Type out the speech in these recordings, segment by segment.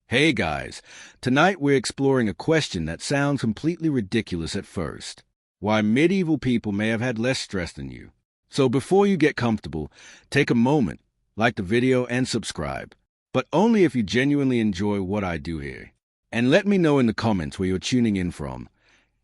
Hey guys, tonight we're exploring a question that sounds completely ridiculous at first. Why medieval people may have had less stress than you. So before you get comfortable, take a moment, like the video and subscribe. But only if you genuinely enjoy what I do here. And let me know in the comments where you're tuning in from,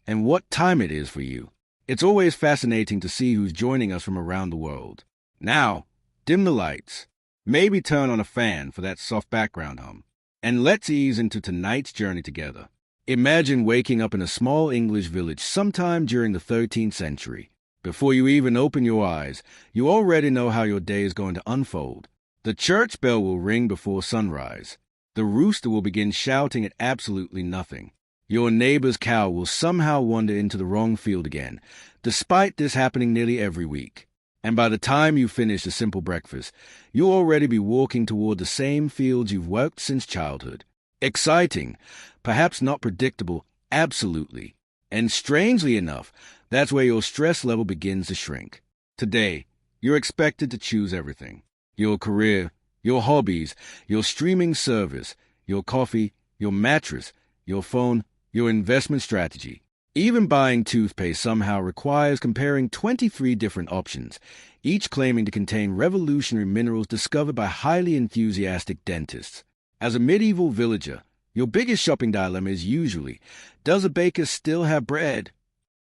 and what time it is for you. It's always fascinating to see who's joining us from around the world. Now, dim the lights. Maybe turn on a fan for that soft background hum. And let's ease into tonight's journey together. Imagine waking up in a small English village sometime during the 13th century. Before you even open your eyes, you already know how your day is going to unfold. The church bell will ring before sunrise. The rooster will begin shouting at absolutely nothing. Your neighbor's cow will somehow wander into the wrong field again, despite this happening nearly every week. And by the time you finish a simple breakfast, you'll already be walking toward the same fields you've worked since childhood. Exciting, perhaps not predictable, absolutely. And strangely enough, that's where your stress level begins to shrink. Today, you're expected to choose everything. Your career, your hobbies, your streaming service, your coffee, your mattress, your phone, your investment strategy. Even buying toothpaste somehow requires comparing 23 different options, each claiming to contain revolutionary minerals discovered by highly enthusiastic dentists. As a medieval villager, your biggest shopping dilemma is usually, does a baker still have bread?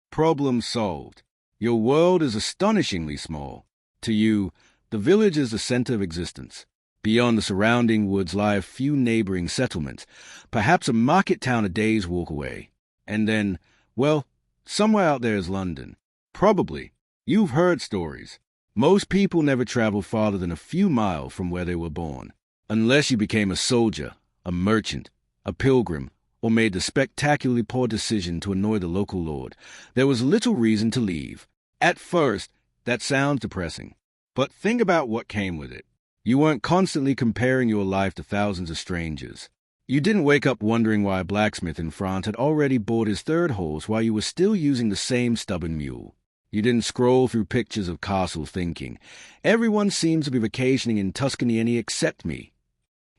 Problem solved. Your world is astonishingly small. To you, the village is the center of existence. Beyond the surrounding woods lie a few neighboring settlements, perhaps a market town a day's walk away. And then, well, somewhere out there is London. Probably. You've heard stories. Most people never travel farther than a few miles from where they were born. Unless you became a soldier, a merchant, a pilgrim, or made the spectacularly poor decision to annoy the local lord, there was little reason to leave. At first, that sounds depressing. But think about what came with it. You weren't constantly comparing your life to thousands of strangers. You didn't wake up wondering why a blacksmith in France had already bought his third horse while you were still using the same stubborn mule. You didn't scroll through pictures of castles thinking, everyone seems to be vacationing in Tuscany except me.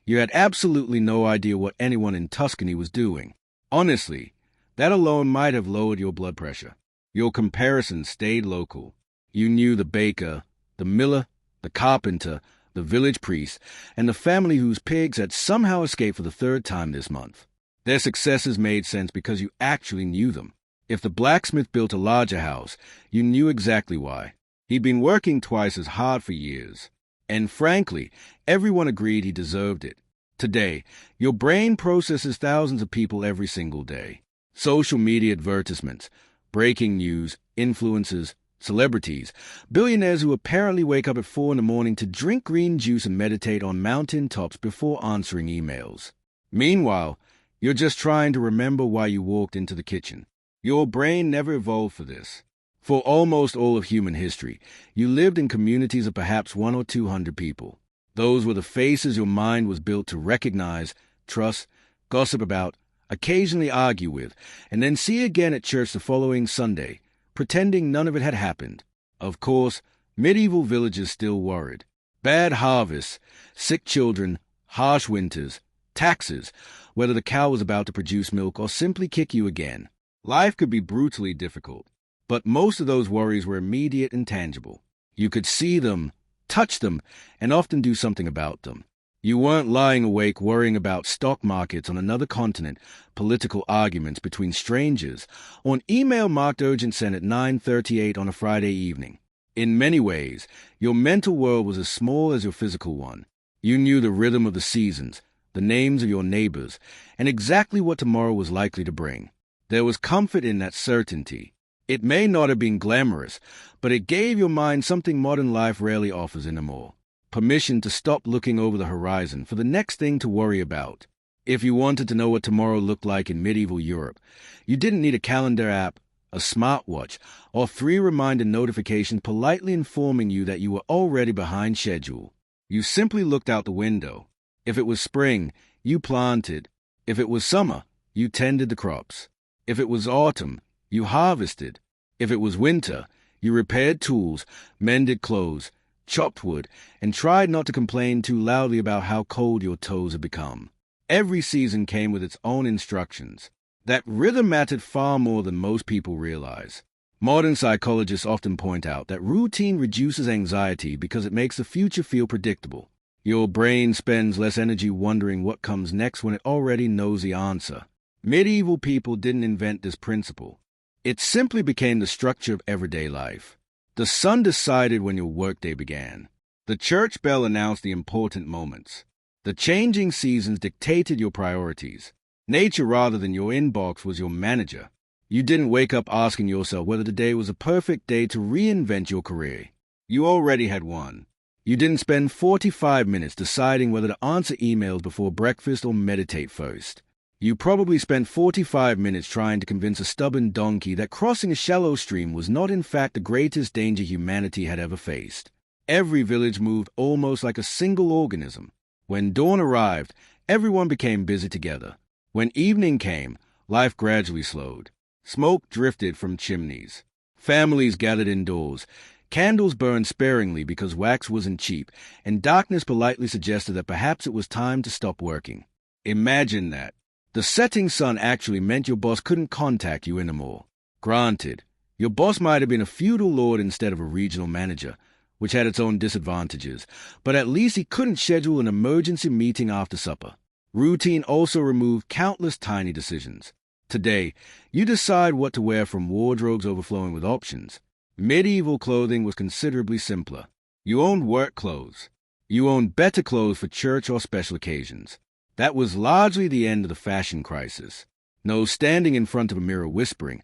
You had absolutely no idea what anyone in Tuscany was doing. Honestly, that alone might have lowered your blood pressure. Your comparisons stayed local. You knew the baker, the miller, the carpenter, the village priest, and the family whose pigs had somehow escaped for the third time this month. Their successes made sense because you actually knew them. If the blacksmith built a larger house, you knew exactly why. He'd been working twice as hard for years. And frankly, everyone agreed he deserved it. Today, your brain processes thousands of people every single day. Social media advertisements, breaking news, influencers, celebrities, billionaires who apparently wake up at 4 in the morning to drink green juice and meditate on mountain tops before answering emails. Meanwhile, you're just trying to remember why you walked into the kitchen. Your brain never evolved for this. For almost all of human history, you lived in communities of perhaps 100 or 200 people. Those were the faces your mind was built to recognize, trust, gossip about, occasionally argue with, and then see again at church the following Sunday, pretending none of it had happened. Of course, medieval villagers still worried. Bad harvests, sick children, harsh winters, taxes, whether the cow was about to produce milk or simply kick you again. Life could be brutally difficult, but most of those worries were immediate and tangible. You could see them, touch them, and often do something about them. You weren't lying awake worrying about stock markets on another continent, political arguments between strangers, or an email marked urgent sent at 9:38 on a Friday evening. In many ways, your mental world was as small as your physical one. You knew the rhythm of the seasons, the names of your neighbors, and exactly what tomorrow was likely to bring. There was comfort in that certainty. It may not have been glamorous, but it gave your mind something modern life rarely offers anymore. Permission to stop looking over the horizon for the next thing to worry about. If you wanted to know what tomorrow looked like in medieval Europe, you didn't need a calendar app, a smartwatch, or 3 reminder notifications politely informing you that you were already behind schedule. You simply looked out the window. If it was spring, you planted. If it was summer, you tended the crops. If it was autumn, you harvested. If it was winter, you repaired tools, mended clothes, chopped wood, and tried not to complain too loudly about how cold your toes had become. Every season came with its own instructions. That rhythm mattered far more than most people realize. Modern psychologists often point out that routine reduces anxiety because it makes the future feel predictable. Your brain spends less energy wondering what comes next when it already knows the answer. Medieval people didn't invent this principle. It simply became the structure of everyday life. The sun decided when your workday began. The church bell announced the important moments. The changing seasons dictated your priorities. Nature, rather than your inbox, was your manager. You didn't wake up asking yourself whether today was a perfect day to reinvent your career. You already had one. You didn't spend 45 minutes deciding whether to answer emails before breakfast or meditate first. You probably spent 45 minutes trying to convince a stubborn donkey that crossing a shallow stream was not in fact the greatest danger humanity had ever faced. Every village moved almost like a single organism. When dawn arrived, everyone became busy together. When evening came, life gradually slowed. Smoke drifted from chimneys. Families gathered indoors. Candles burned sparingly because wax wasn't cheap, and darkness politely suggested that perhaps it was time to stop working. Imagine that. The setting sun actually meant your boss couldn't contact you anymore. Granted, your boss might have been a feudal lord instead of a regional manager, which had its own disadvantages, but at least he couldn't schedule an emergency meeting after supper. Routine also removed countless tiny decisions. Today, you decide what to wear from wardrobes overflowing with options. Medieval clothing was considerably simpler. You owned work clothes. You owned better clothes for church or special occasions. That was largely the end of the fashion crisis. No standing in front of a mirror whispering,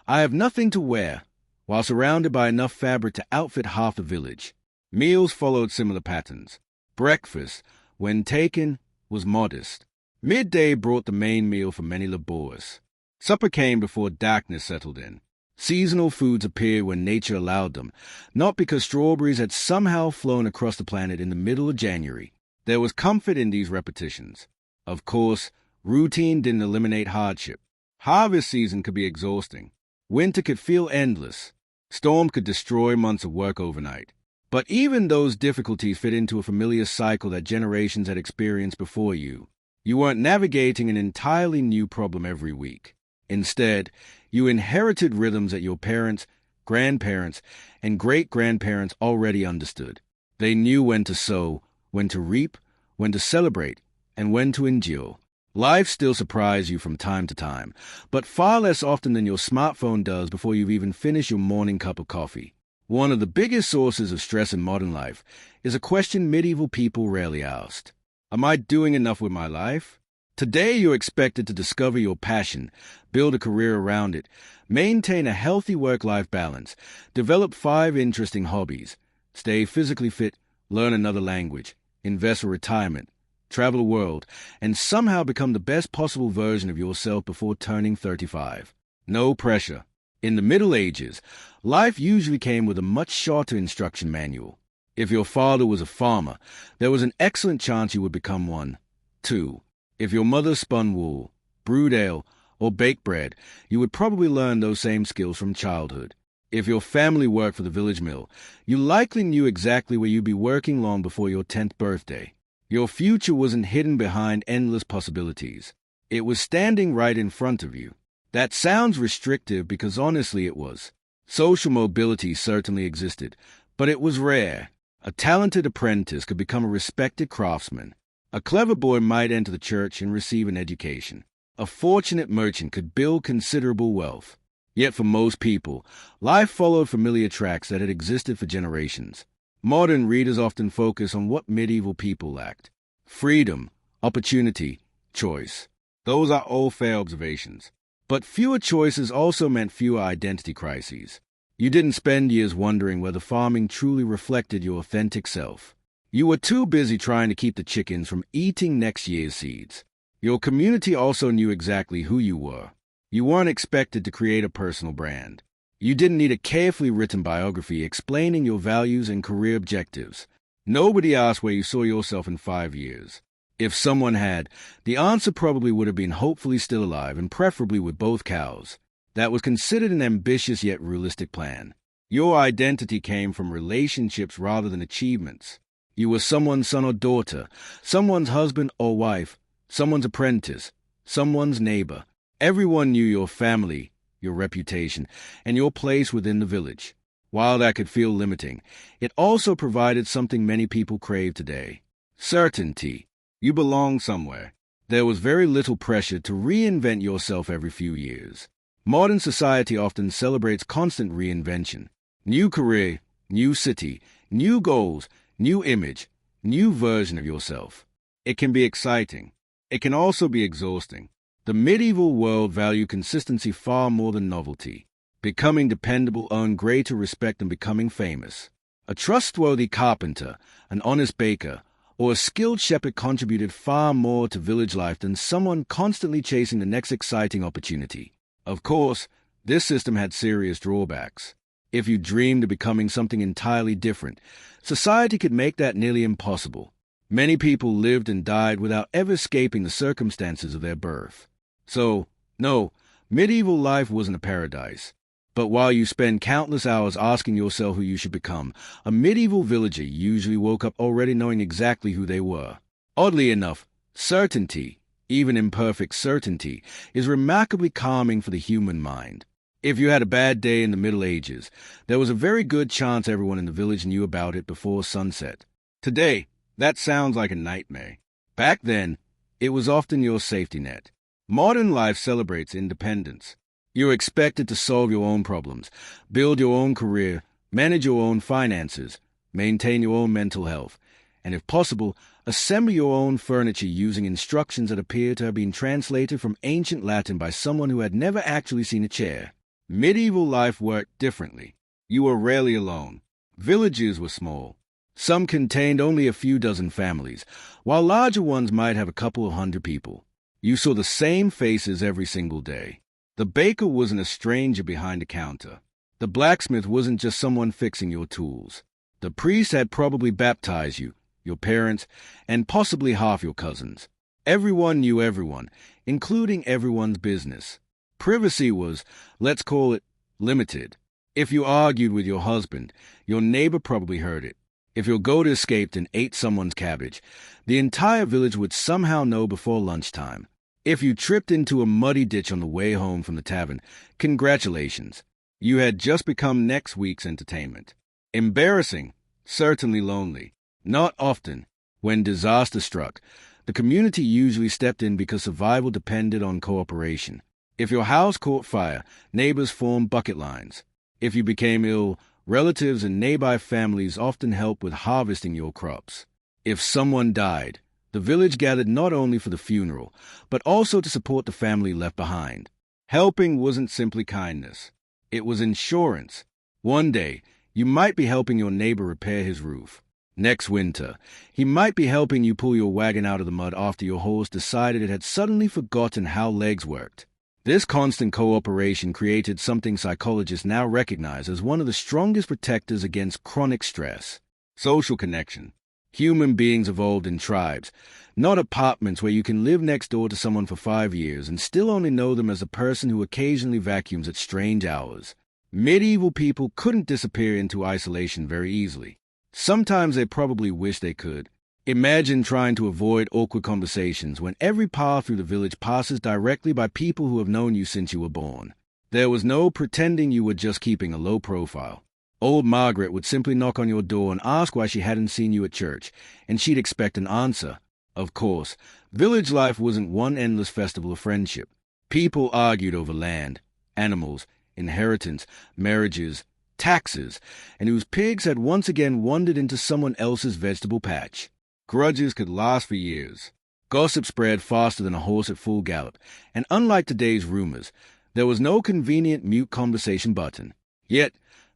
"I have nothing to wear," while surrounded by enough fabric to outfit half the village. Meals followed similar patterns. Breakfast, when taken, was modest. Midday brought the main meal for many laborious. Supper came before darkness settled in. Seasonal foods appeared when nature allowed them, not because strawberries had somehow flown across the planet in the middle of January. There was comfort in these repetitions. Of course, routine didn't eliminate hardship. Harvest season could be exhausting. Winter could feel endless. Storm could destroy months of work overnight. But even those difficulties fit into a familiar cycle that generations had experienced before you. You weren't navigating an entirely new problem every week. Instead, you inherited rhythms that your parents, grandparents, and great-grandparents already understood. They knew when to sow, when to reap, when to celebrate, and when to endure. Life still surprises you from time to time, but far less often than your smartphone does before you've even finished your morning cup of coffee. One of the biggest sources of stress in modern life is a question medieval people rarely asked. Am I doing enough with my life? Today you're expected to discover your passion, build a career around it, maintain a healthy work-life balance, develop 5 interesting hobbies, stay physically fit, learn another language, invest for retirement, travel the world, and somehow become the best possible version of yourself before turning 35. No pressure. In the Middle Ages, life usually came with a much shorter instruction manual. If your father was a farmer, there was an excellent chance you would become one. 2. If your mother spun wool, brewed ale, or baked bread, you would probably learn those same skills from childhood. If your family worked for the village mill, you likely knew exactly where you'd be working long before your 10th birthday. Your future wasn't hidden behind endless possibilities. It was standing right in front of you. That sounds restrictive because honestly it was. Social mobility certainly existed, but it was rare. A talented apprentice could become a respected craftsman. A clever boy might enter the church and receive an education. A fortunate merchant could build considerable wealth. Yet for most people, life followed familiar tracks that had existed for generations. Modern readers often focus on what medieval people lacked: freedom, opportunity, choice. Those are all fair observations. But fewer choices also meant fewer identity crises. You didn't spend years wondering whether farming truly reflected your authentic self. You were too busy trying to keep the chickens from eating next year's seeds. Your community also knew exactly who you were. You weren't expected to create a personal brand. You didn't need a carefully written biography explaining your values and career objectives. Nobody asked where you saw yourself in 5 years. If someone had, the answer probably would have been hopefully still alive and preferably with both cows. That was considered an ambitious yet realistic plan. Your identity came from relationships rather than achievements. You were someone's son or daughter, someone's husband or wife, someone's apprentice, someone's neighbor. Everyone knew your family, your reputation, and your place within the village. While that could feel limiting, it also provided something many people crave today: certainty. You belong somewhere. There was very little pressure to reinvent yourself every few years. Modern society often celebrates constant reinvention. New career, new city, new goals, new image, new version of yourself. It can be exciting. It can also be exhausting. The medieval world valued consistency far more than novelty. Becoming dependable earned greater respect than becoming famous. A trustworthy carpenter, an honest baker, or a skilled shepherd contributed far more to village life than someone constantly chasing the next exciting opportunity. Of course, this system had serious drawbacks. If you dreamed of becoming something entirely different, society could make that nearly impossible. Many people lived and died without ever escaping the circumstances of their birth. So, no, medieval life wasn't a paradise. But while you spend countless hours asking yourself who you should become, a medieval villager usually woke up already knowing exactly who they were. Oddly enough, certainty, even imperfect certainty, is remarkably calming for the human mind. If you had a bad day in the Middle Ages, there was a very good chance everyone in the village knew about it before sunset. Today, that sounds like a nightmare. Back then, it was often your safety net. Modern life celebrates independence. You're expected to solve your own problems, build your own career, manage your own finances, maintain your own mental health, and if possible, assemble your own furniture using instructions that appear to have been translated from ancient Latin by someone who had never actually seen a chair. Medieval life worked differently. You were rarely alone. Villages were small. Some contained only a few dozen families, while larger ones might have a couple of hundred people. You saw the same faces every single day. The baker wasn't a stranger behind a counter. The blacksmith wasn't just someone fixing your tools. The priest had probably baptized you, your parents, and possibly half your cousins. Everyone knew everyone, including everyone's business. Privacy was, let's call it, limited. If you argued with your husband, your neighbor probably heard it. If your goat escaped and ate someone's cabbage, the entire village would somehow know before lunchtime. If you tripped into a muddy ditch on the way home from the tavern, congratulations. You had just become next week's entertainment. Embarrassing, certainly lonely. Not often. When disaster struck, the community usually stepped in because survival depended on cooperation. If your house caught fire, neighbors formed bucket lines. If you became ill, relatives and nearby families often helped with harvesting your crops. If someone died, the village gathered not only for the funeral, but also to support the family left behind. Helping wasn't simply kindness. It was insurance. One day, you might be helping your neighbor repair his roof. Next winter, he might be helping you pull your wagon out of the mud after your horse decided it had suddenly forgotten how legs worked. This constant cooperation created something psychologists now recognize as one of the strongest protectors against chronic stress: social connection. Human beings evolved in tribes, not apartments where you can live next door to someone for 5 years and still only know them as a person who occasionally vacuums at strange hours. Medieval people couldn't disappear into isolation very easily. Sometimes they probably wished they could. Imagine trying to avoid awkward conversations when every path through the village passes directly by people who have known you since you were born. There was no pretending you were just keeping a low profile. Old Margaret would simply knock on your door and ask why she hadn't seen you at church, and she'd expect an answer. Of course, village life wasn't one endless festival of friendship. People argued over land, animals, inheritance, marriages, taxes, and whose pigs had once again wandered into someone else's vegetable patch. Grudges could last for years. Gossip spread faster than a horse at full gallop, and unlike today's rumors, there was no convenient mute conversation button. Yet,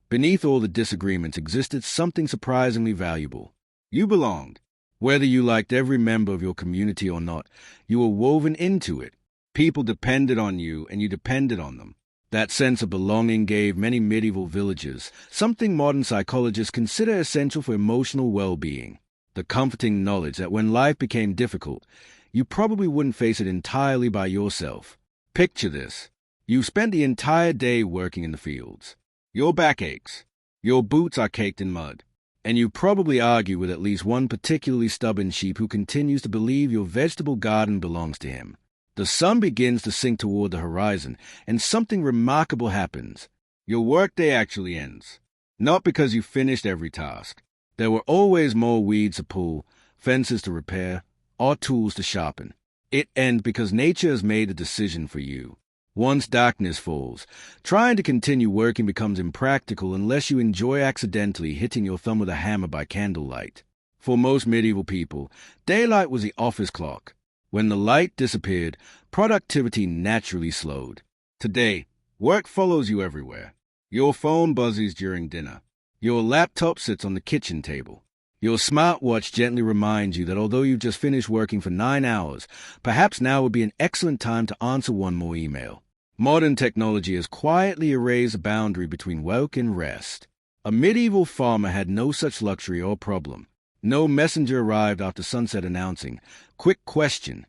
beneath all the disagreements existed something surprisingly valuable. You belonged. Whether you liked every member of your community or not, you were woven into it. People depended on you, and you depended on them. That sense of belonging gave many medieval villagers something modern psychologists consider essential for emotional well-being: the comforting knowledge that when life became difficult, you probably wouldn't face it entirely by yourself. Picture this. You spent the entire day working in the fields. Your back aches. Your boots are caked in mud. And you probably argue with at least one particularly stubborn sheep who continues to believe your vegetable garden belongs to him. The sun begins to sink toward the horizon, and something remarkable happens. Your workday actually ends. Not because you finished every task. There were always more weeds to pull, fences to repair, or tools to sharpen. It ends because nature has made a decision for you. Once darkness falls, trying to continue working becomes impractical unless you enjoy accidentally hitting your thumb with a hammer by candlelight. For most medieval people, daylight was the office clock. When the light disappeared, productivity naturally slowed. Today, work follows you everywhere. Your phone buzzes during dinner. Your laptop sits on the kitchen table. Your smartwatch gently reminds you that although you've just finished working for 9 hours, perhaps now would be an excellent time to answer one more email. Modern technology has quietly erased the boundary between work and rest. A medieval farmer had no such luxury or problem. No messenger arrived after sunset announcing, "Quick question,"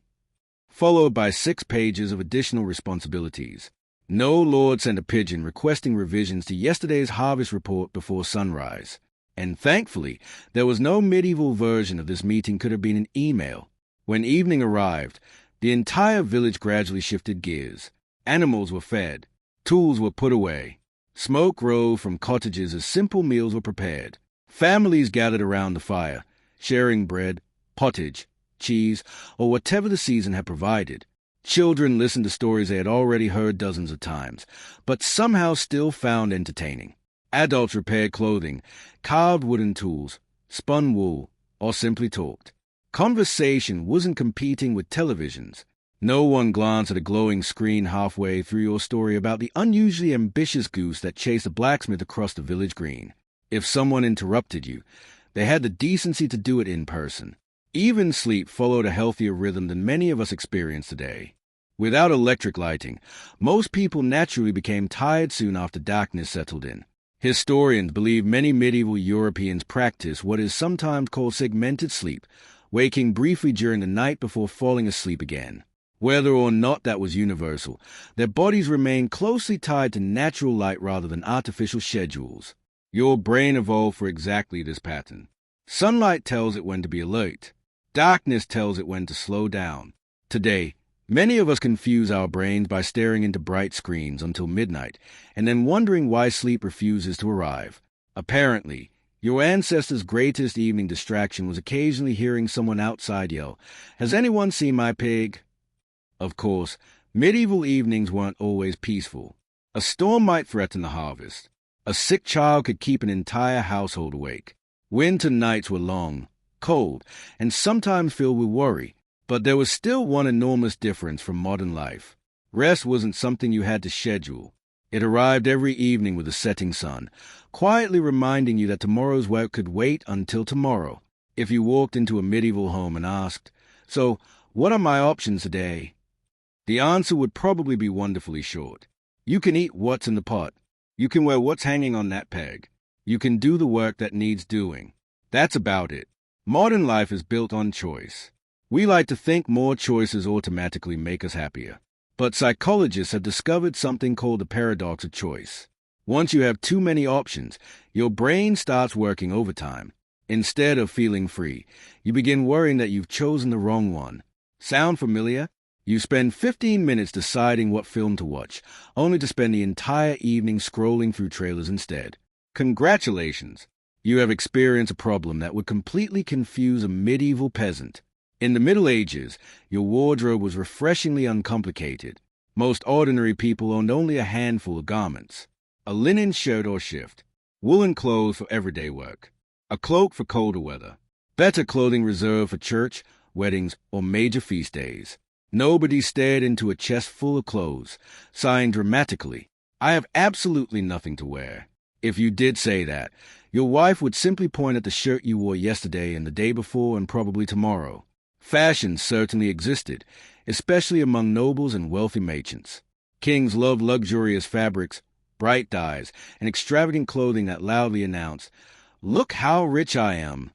followed by 6 pages of additional responsibilities. No lord sent a pigeon requesting revisions to yesterday's harvest report before sunrise. And thankfully, there was no medieval version of this meeting could have been an email. When evening arrived, the entire village gradually shifted gears. Animals were fed. Tools were put away. Smoke rose from cottages as simple meals were prepared. Families gathered around the fire, sharing bread, pottage, cheese, or whatever the season had provided. Children listened to stories they had already heard dozens of times, but somehow still found entertaining. Adults repaired clothing, carved wooden tools, spun wool, or simply talked. Conversation wasn't competing with televisions. No one glanced at a glowing screen halfway through your story about the unusually ambitious goose that chased a blacksmith across the village green. If someone interrupted you, they had the decency to do it in person. Even sleep followed a healthier rhythm than many of us experience today. Without electric lighting, most people naturally became tired soon after darkness settled in. Historians believe many medieval Europeans practiced what is sometimes called segmented sleep, waking briefly during the night before falling asleep again. Whether or not that was universal, their bodies remained closely tied to natural light rather than artificial schedules. Your brain evolved for exactly this pattern. Sunlight tells it when to be alert. Darkness tells it when to slow down. Today, many of us confuse our brains by staring into bright screens until midnight and then wondering why sleep refuses to arrive. Apparently, your ancestors' greatest evening distraction was occasionally hearing someone outside yell, "Has anyone seen my pig?" Of course, medieval evenings weren't always peaceful. A storm might threaten the harvest. A sick child could keep an entire household awake. Winter nights were long, cold, and sometimes filled with worry. But there was still one enormous difference from modern life. Rest wasn't something you had to schedule. It arrived every evening with the setting sun, quietly reminding you that tomorrow's work could wait until tomorrow. If you walked into a medieval home and asked, "So, what are my options today?" the answer would probably be wonderfully short. You can eat what's in the pot. You can wear what's hanging on that peg. You can do the work that needs doing. That's about it. Modern life is built on choice. We like to think more choices automatically make us happier. But psychologists have discovered something called the paradox of choice. Once you have too many options, your brain starts working overtime. Instead of feeling free, you begin worrying that you've chosen the wrong one. Sound familiar? You spend 15 minutes deciding what film to watch, only to spend the entire evening scrolling through trailers instead. Congratulations! You have experienced a problem that would completely confuse a medieval peasant. In the Middle Ages, your wardrobe was refreshingly uncomplicated. Most ordinary people owned only a handful of garments. A linen shirt or shift, woolen clothes for everyday work, a cloak for colder weather, better clothing reserved for church, weddings, or major feast days. Nobody stared into a chest full of clothes, sighing dramatically, "I have absolutely nothing to wear." If you did say that, your wife would simply point at the shirt you wore yesterday and the day before and probably tomorrow. Fashion certainly existed, especially among nobles and wealthy merchants. Kings loved luxurious fabrics, bright dyes, and extravagant clothing that loudly announced, "Look how rich I am."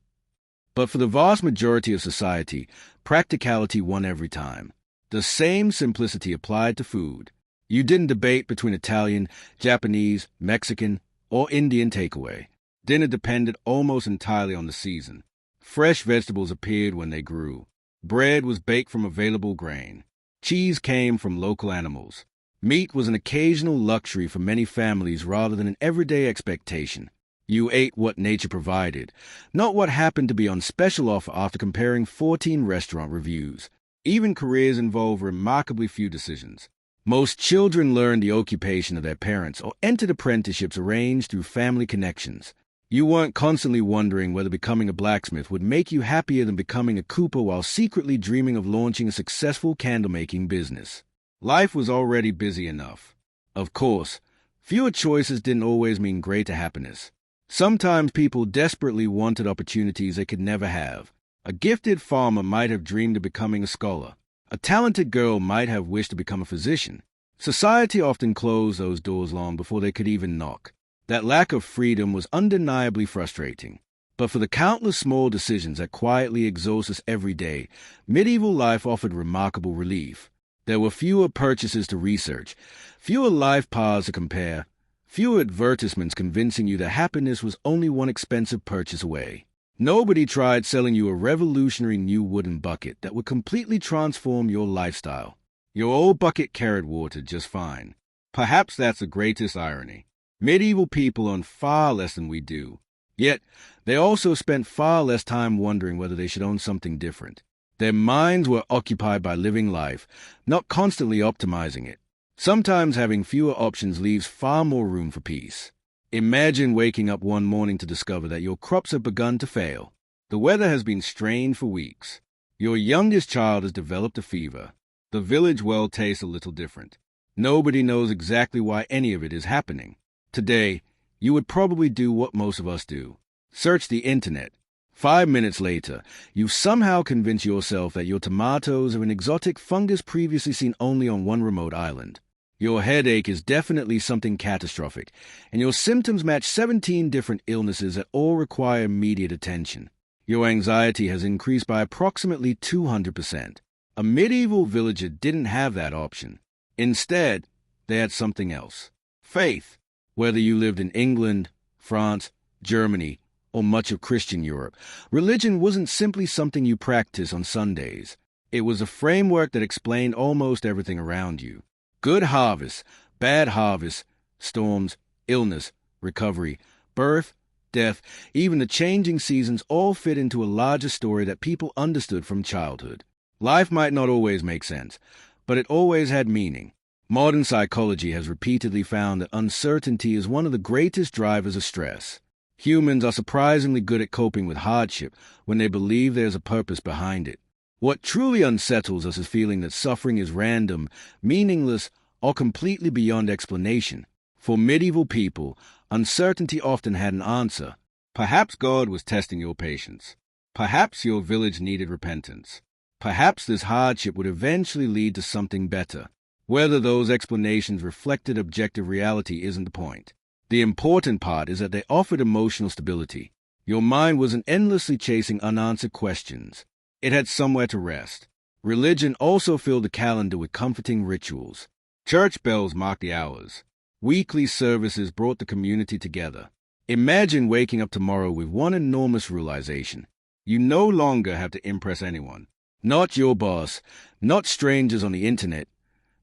But for the vast majority of society, practicality won every time. The same simplicity applied to food. You didn't debate between Italian, Japanese, Mexican, or Indian takeaway. Dinner depended almost entirely on the season. Fresh vegetables appeared when they grew. Bread was baked from available grain. Cheese came from local animals. Meat was an occasional luxury for many families rather than an everyday expectation. You ate what nature provided, not what happened to be on special offer after comparing 14 restaurant reviews. Even careers involve remarkably few decisions. Most children learn the occupation of their parents or entered apprenticeships arranged through family connections. You weren't constantly wondering whether becoming a blacksmith would make you happier than becoming a cooper while secretly dreaming of launching a successful candle-making business. Life was already busy enough. Of course, fewer choices didn't always mean greater happiness. Sometimes people desperately wanted opportunities they could never have. A gifted farmer might have dreamed of becoming a scholar. A talented girl might have wished to become a physician. Society often closed those doors long before they could even knock. That lack of freedom was undeniably frustrating. But for the countless small decisions that quietly exhaust us every day, medieval life offered remarkable relief. There were fewer purchases to research, fewer life paths to compare, fewer advertisements convincing you that happiness was only one expensive purchase away. Nobody tried selling you a revolutionary new wooden bucket that would completely transform your lifestyle. Your old bucket carried water just fine. Perhaps that's the greatest irony. Medieval people earned far less than we do. Yet, they also spent far less time wondering whether they should own something different. Their minds were occupied by living life, not constantly optimizing it. Sometimes having fewer options leaves far more room for peace. Imagine waking up one morning to discover that your crops have begun to fail. The weather has been strained for weeks. Your youngest child has developed a fever. The village well tastes a little different. Nobody knows exactly why any of it is happening. Today, you would probably do what most of us do. Search the internet. 5 minutes later, you've somehow convinced yourself that your tomatoes have an exotic fungus previously seen only on one remote island. Your headache is definitely something catastrophic, and your symptoms match 17 different illnesses that all require immediate attention. Your anxiety has increased by approximately 200%. A medieval villager didn't have that option. Instead, they had something else. Faith. Whether you lived in England, France, Germany, or much of Christian Europe, religion wasn't simply something you practiced on Sundays. It was a framework that explained almost everything around you. Good harvest, bad harvest, storms, illness, recovery, birth, death, even the changing seasons all fit into a larger story that people understood from childhood. Life might not always make sense, but it always had meaning. Modern psychology has repeatedly found that uncertainty is one of the greatest drivers of stress. Humans are surprisingly good at coping with hardship when they believe there's a purpose behind it. What truly unsettles us is feeling that suffering is random, meaningless, or completely beyond explanation. For medieval people, uncertainty often had an answer. Perhaps God was testing your patience. Perhaps your village needed repentance. Perhaps this hardship would eventually lead to something better. Whether those explanations reflected objective reality isn't the point. The important part is that they offered emotional stability. Your mind wasn't endlessly chasing unanswered questions. It had somewhere to rest. Religion also filled the calendar with comforting rituals. Church bells marked the hours. Weekly services brought the community together. Imagine waking up tomorrow with one enormous realization. You no longer have to impress anyone. Not your boss, not strangers on the internet,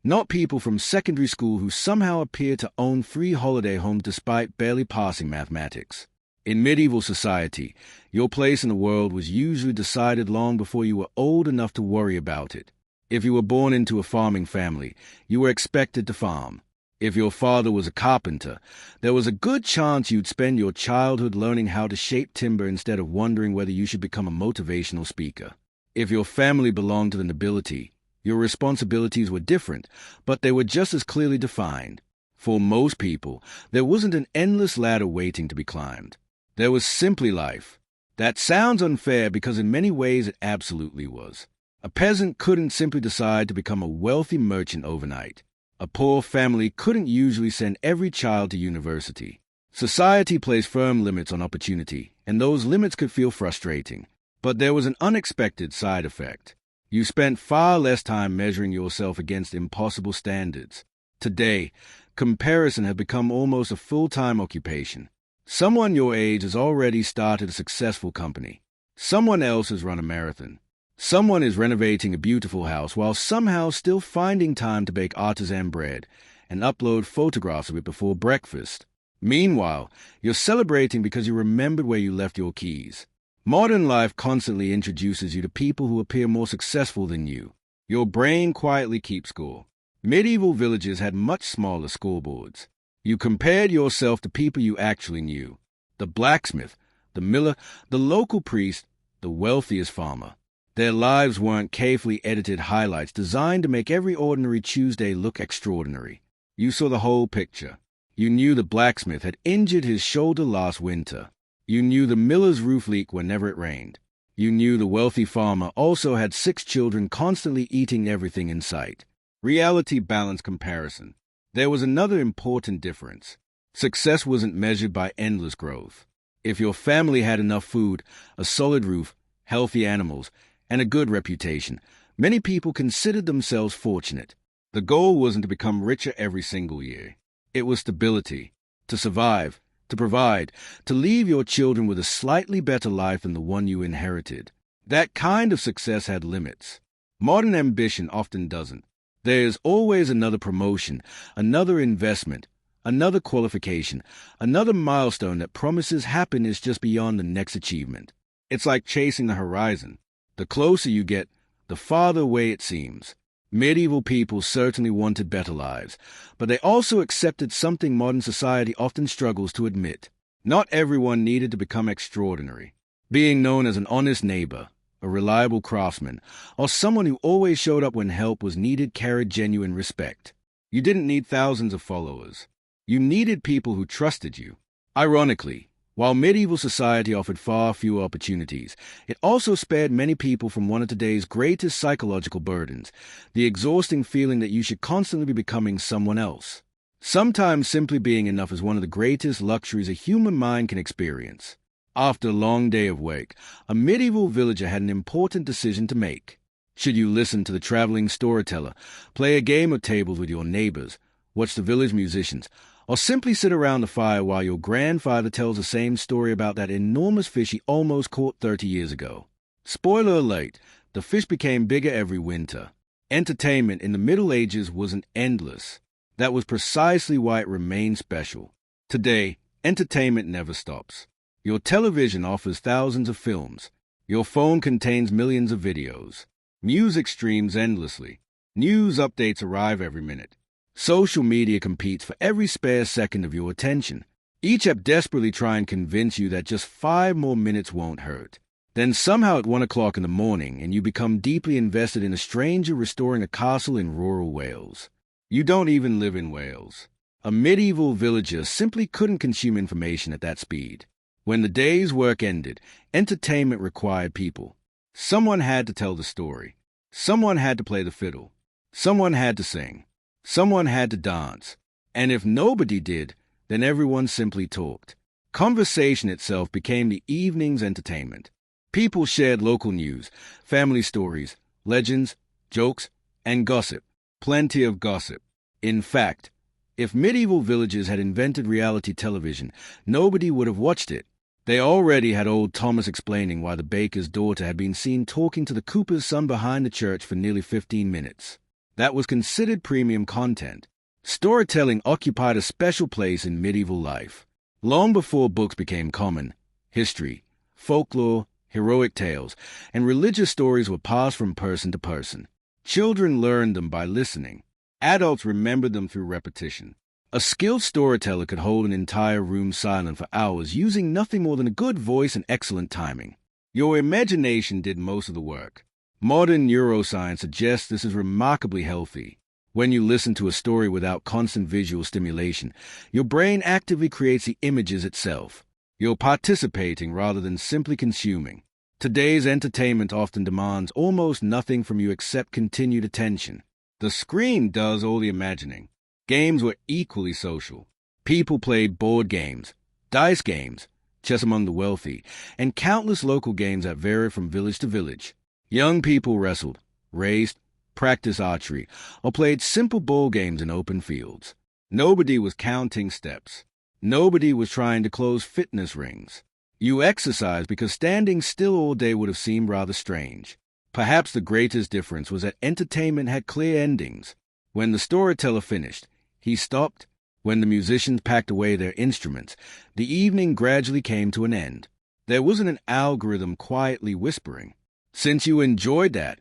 not people from secondary school who somehow appear to own free holiday homes despite barely passing mathematics. In medieval society, your place in the world was usually decided long before you were old enough to worry about it. If you were born into a farming family, you were expected to farm. If your father was a carpenter, there was a good chance you'd spend your childhood learning how to shape timber instead of wondering whether you should become a motivational speaker. If your family belonged to the nobility, your responsibilities were different, but they were just as clearly defined. For most people, there wasn't an endless ladder waiting to be climbed. There was simply life. That sounds unfair because in many ways it absolutely was. A peasant couldn't simply decide to become a wealthy merchant overnight. A poor family couldn't usually send every child to university. Society placed firm limits on opportunity, and those limits could feel frustrating. But there was an unexpected side effect. You spent far less time measuring yourself against impossible standards. Today, comparison had become almost a full-time occupation. Someone your age has already started a successful company. Someone else has run a marathon. Someone is renovating a beautiful house while somehow still finding time to bake artisan bread and upload photographs of it before breakfast. Meanwhile, you're celebrating because you remembered where you left your keys. Modern life constantly introduces you to people who appear more successful than you. Your brain quietly keeps score. Medieval villages had much smaller scoreboards. You compared yourself to people you actually knew. The blacksmith, the miller, the local priest, the wealthiest farmer. Their lives weren't carefully edited highlights designed to make every ordinary Tuesday look extraordinary. You saw the whole picture. You knew the blacksmith had injured his shoulder last winter. You knew the miller's roof leaked whenever it rained. You knew the wealthy farmer also had 6 children constantly eating everything in sight. Reality balanced comparison. There was another important difference. Success wasn't measured by endless growth. If your family had enough food, a solid roof, healthy animals, and a good reputation, many people considered themselves fortunate. The goal wasn't to become richer every single year. It was stability, to survive, to provide, to leave your children with a slightly better life than the one you inherited. That kind of success had limits. Modern ambition often doesn't. There's always another promotion, another investment, another qualification, another milestone that promises happiness just beyond the next achievement. It's like chasing the horizon. The closer you get, the farther away it seems. Medieval people certainly wanted better lives, but they also accepted something modern society often struggles to admit. Not everyone needed to become extraordinary. Being known as an honest neighbor, a reliable craftsman, or someone who always showed up when help was needed carried genuine respect. You didn't need thousands of followers. You needed people who trusted you. Ironically, while medieval society offered far fewer opportunities, it also spared many people from one of today's greatest psychological burdens, the exhausting feeling that you should constantly be becoming someone else. Sometimes simply being enough is one of the greatest luxuries a human mind can experience. After a long day of work, a medieval villager had an important decision to make. Should you listen to the traveling storyteller, play a game of tables with your neighbors, watch the village musicians, or simply sit around the fire while your grandfather tells the same story about that enormous fish he almost caught 30 years ago? Spoiler alert, the fish became bigger every winter. Entertainment in the Middle Ages wasn't endless. That was precisely why it remained special. Today, entertainment never stops. Your television offers thousands of films. Your phone contains millions of videos. Music streams endlessly. News updates arrive every minute. Social media competes for every spare second of your attention. Each app desperately tries and convince you that just 5 more minutes won't hurt. Then somehow at 1 o'clock in the morning and you become deeply invested in a stranger restoring a castle in rural Wales. You don't even live in Wales. A medieval villager simply couldn't consume information at that speed. When the day's work ended, entertainment required people. Someone had to tell the story. Someone had to play the fiddle. Someone had to sing. Someone had to dance. And if nobody did, then everyone simply talked. Conversation itself became the evening's entertainment. People shared local news, family stories, legends, jokes, and gossip. Plenty of gossip. In fact, if medieval villages had invented reality television, nobody would have watched it. They already had old Thomas explaining why the baker's daughter had been seen talking to the cooper's son behind the church for nearly 15 minutes. That was considered premium content. Storytelling occupied a special place in medieval life. Long before books became common, history, folklore, heroic tales, and religious stories were passed from person to person. Children learned them by listening. Adults remembered them through repetition. A skilled storyteller could hold an entire room silent for hours using nothing more than a good voice and excellent timing. Your imagination did most of the work. Modern neuroscience suggests this is remarkably healthy. When you listen to a story without constant visual stimulation, your brain actively creates the images itself. You're participating rather than simply consuming. Today's entertainment often demands almost nothing from you except continued attention. The screen does all the imagining. Games were equally social. People played board games, dice games, chess among the wealthy, and countless local games that varied from village to village. Young people wrestled, raced, practiced archery, or played simple ball games in open fields. Nobody was counting steps. Nobody was trying to close fitness rings. You exercised because standing still all day would have seemed rather strange. Perhaps the greatest difference was that entertainment had clear endings. When the storyteller finished, he stopped. When the musicians packed away their instruments, the evening gradually came to an end. There wasn't an algorithm quietly whispering, "Since you enjoyed that,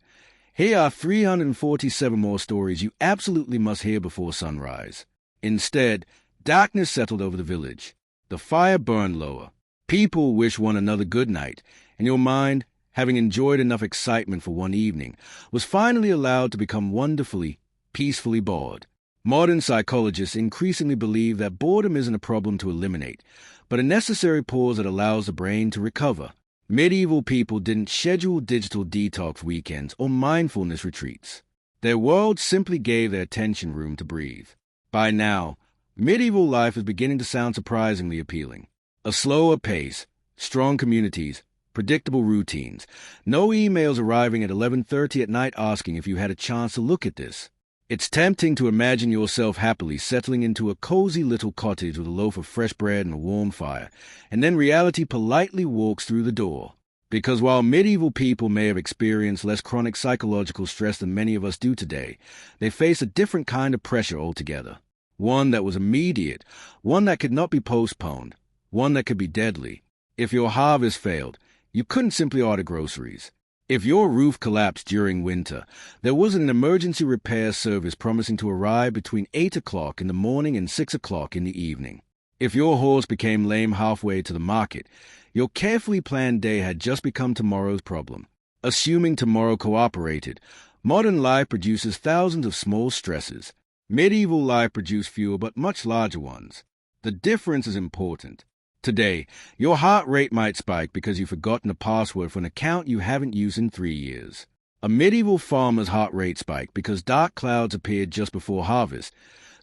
here are 347 more stories you absolutely must hear before sunrise." Instead, darkness settled over the village. The fire burned lower. People wished one another good night, and your mind, having enjoyed enough excitement for one evening, was finally allowed to become wonderfully, peacefully bored. Modern psychologists increasingly believe that boredom isn't a problem to eliminate, but a necessary pause that allows the brain to recover. Medieval people didn't schedule digital detox weekends or mindfulness retreats. Their world simply gave their attention room to breathe. By now, medieval life is beginning to sound surprisingly appealing. A slower pace, strong communities, predictable routines, no emails arriving at 11:30 at night asking if you had a chance to look at this. It's tempting to imagine yourself happily settling into a cozy little cottage with a loaf of fresh bread and a warm fire, and then reality politely walks through the door. Because while medieval people may have experienced less chronic psychological stress than many of us do today, they face a different kind of pressure altogether. One that was immediate, one that could not be postponed, one that could be deadly. If your harvest failed, you couldn't simply order groceries. If your roof collapsed during winter, there was an emergency repair service promising to arrive between 8 o'clock in the morning and 6 o'clock in the evening. If your horse became lame halfway to the market, your carefully planned day had just become tomorrow's problem. Assuming tomorrow cooperated, modern life produces thousands of small stresses. Medieval life produced fewer but much larger ones. The difference is important. Today, your heart rate might spike because you've forgotten a password for an account you haven't used in 3 years. A medieval farmer's heart rate spiked because dark clouds appeared just before harvest,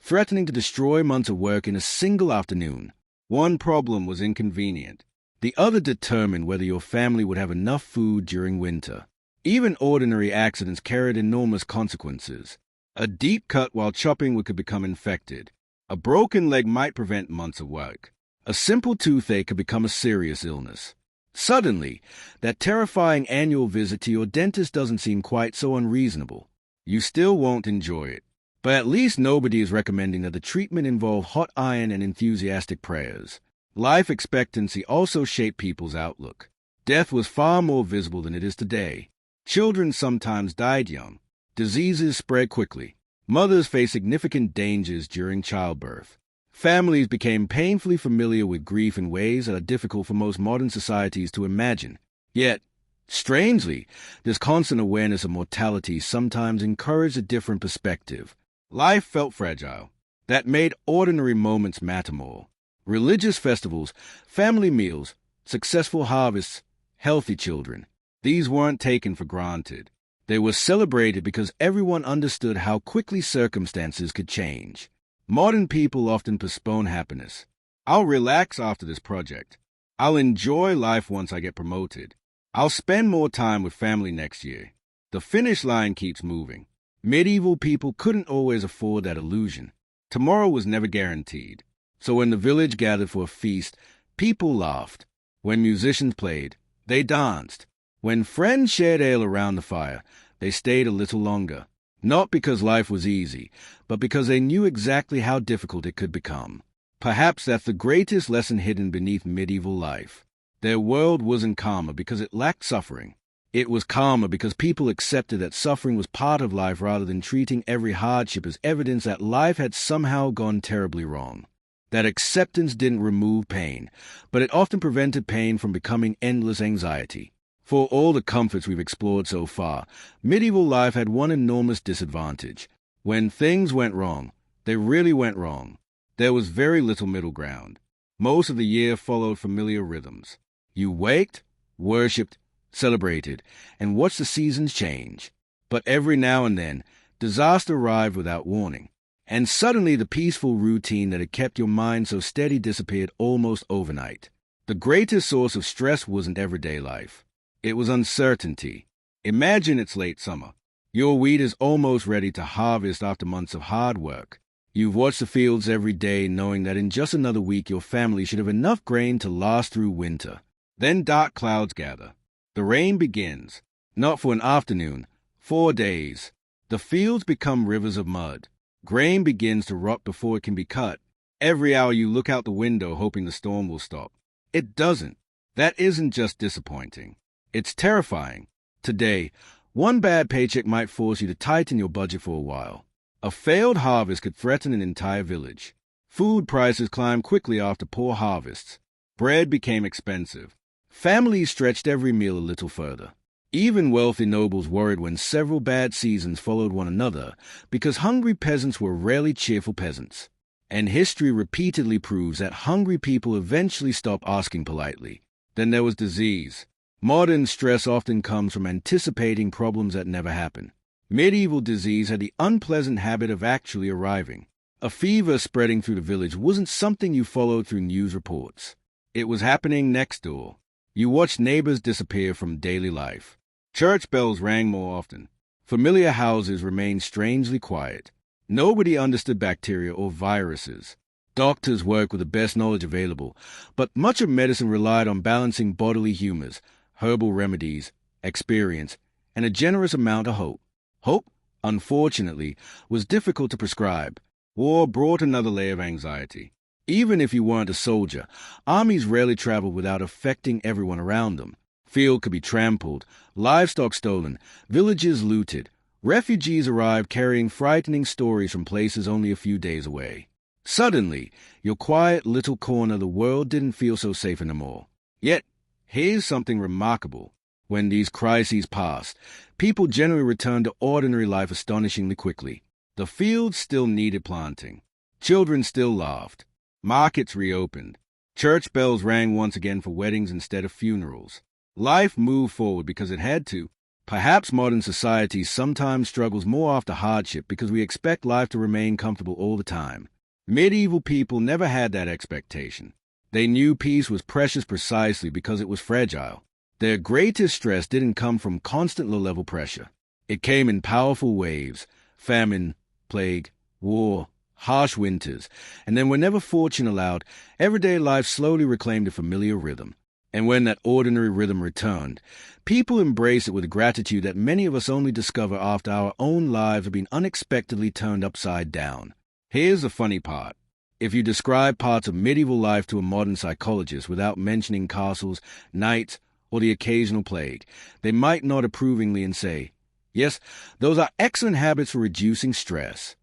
threatening to destroy months of work in a single afternoon. One problem was inconvenient. The other determined whether your family would have enough food during winter. Even ordinary accidents carried enormous consequences. A deep cut while chopping could become infected. A broken leg might prevent months of work. A simple toothache could become a serious illness. Suddenly, that terrifying annual visit to your dentist doesn't seem quite so unreasonable. You still won't enjoy it. But at least nobody is recommending that the treatment involve hot iron and enthusiastic prayers. Life expectancy also shaped people's outlook. Death was far more visible than it is today. Children sometimes died young. Diseases spread quickly. Mothers faced significant dangers during childbirth. Families became painfully familiar with grief in ways that are difficult for most modern societies to imagine. Yet, strangely, this constant awareness of mortality sometimes encouraged a different perspective. Life felt fragile. That made ordinary moments matter more. Religious festivals, family meals, successful harvests, healthy children. These weren't taken for granted. They were celebrated because everyone understood how quickly circumstances could change. Modern people often postpone happiness. I'll relax after this project. I'll enjoy life once I get promoted. I'll spend more time with family next year. The finish line keeps moving. Medieval people couldn't always afford that illusion. Tomorrow was never guaranteed. So when the village gathered for a feast, people laughed. When musicians played, they danced. When friends shared ale around the fire, they stayed a little longer. Not because life was easy, but because they knew exactly how difficult it could become. Perhaps that's the greatest lesson hidden beneath medieval life. Their world wasn't calmer because it lacked suffering. It was calmer because people accepted that suffering was part of life rather than treating every hardship as evidence that life had somehow gone terribly wrong. That acceptance didn't remove pain, but it often prevented pain from becoming endless anxiety. For all the comforts we've explored so far, medieval life had one enormous disadvantage. When things went wrong, they really went wrong. There was very little middle ground. Most of the year followed familiar rhythms. You waked, worshipped, celebrated, and watched the seasons change. But every now and then, disaster arrived without warning. And suddenly the peaceful routine that had kept your mind so steady disappeared almost overnight. The greatest source of stress wasn't everyday life. It was uncertainty. Imagine it's late summer. Your wheat is almost ready to harvest after months of hard work. You've watched the fields every day, knowing that in just another week your family should have enough grain to last through winter. Then dark clouds gather. The rain begins, not for an afternoon, 4 days. The fields become rivers of mud. Grain begins to rot before it can be cut. Every hour you look out the window hoping the storm will stop. It doesn't. That isn't just disappointing. It's terrifying. Today, one bad paycheck might force you to tighten your budget for a while. A failed harvest could threaten an entire village. Food prices climbed quickly after poor harvests. Bread became expensive. Families stretched every meal a little further. Even wealthy nobles worried when several bad seasons followed one another because hungry peasants were rarely cheerful peasants. And history repeatedly proves that hungry people eventually stop asking politely. Then there was disease. Modern stress often comes from anticipating problems that never happen. Medieval disease had the unpleasant habit of actually arriving. A fever spreading through the village wasn't something you followed through news reports. It was happening next door. You watched neighbors disappear from daily life. Church bells rang more often. Familiar houses remained strangely quiet. Nobody understood bacteria or viruses. Doctors worked with the best knowledge available, but much of medicine relied on balancing bodily humors, herbal remedies, experience, and a generous amount of hope. Hope, unfortunately, was difficult to prescribe. War brought another layer of anxiety. Even if you weren't a soldier, armies rarely traveled without affecting everyone around them. Field could be trampled, livestock stolen, villages looted. Refugees arrived carrying frightening stories from places only a few days away. Suddenly, your quiet little corner of the world didn't feel so safe anymore. Yet, here's something remarkable. When these crises passed, people generally returned to ordinary life astonishingly quickly. The fields still needed planting. Children still laughed. Markets reopened. Church bells rang once again for weddings instead of funerals. Life moved forward because it had to. Perhaps modern society sometimes struggles more after hardship because we expect life to remain comfortable all the time. Medieval people never had that expectation. They knew peace was precious precisely because it was fragile. Their greatest stress didn't come from constant low-level pressure. It came in powerful waves: famine, plague, war, harsh winters, and then whenever fortune allowed, everyday life slowly reclaimed a familiar rhythm. And when that ordinary rhythm returned, people embraced it with a gratitude that many of us only discover after our own lives have been unexpectedly turned upside down. Here's the funny part. If you describe parts of medieval life to a modern psychologist without mentioning castles, knights, or the occasional plague, they might nod approvingly and say, "Yes, those are excellent habits for reducing stress."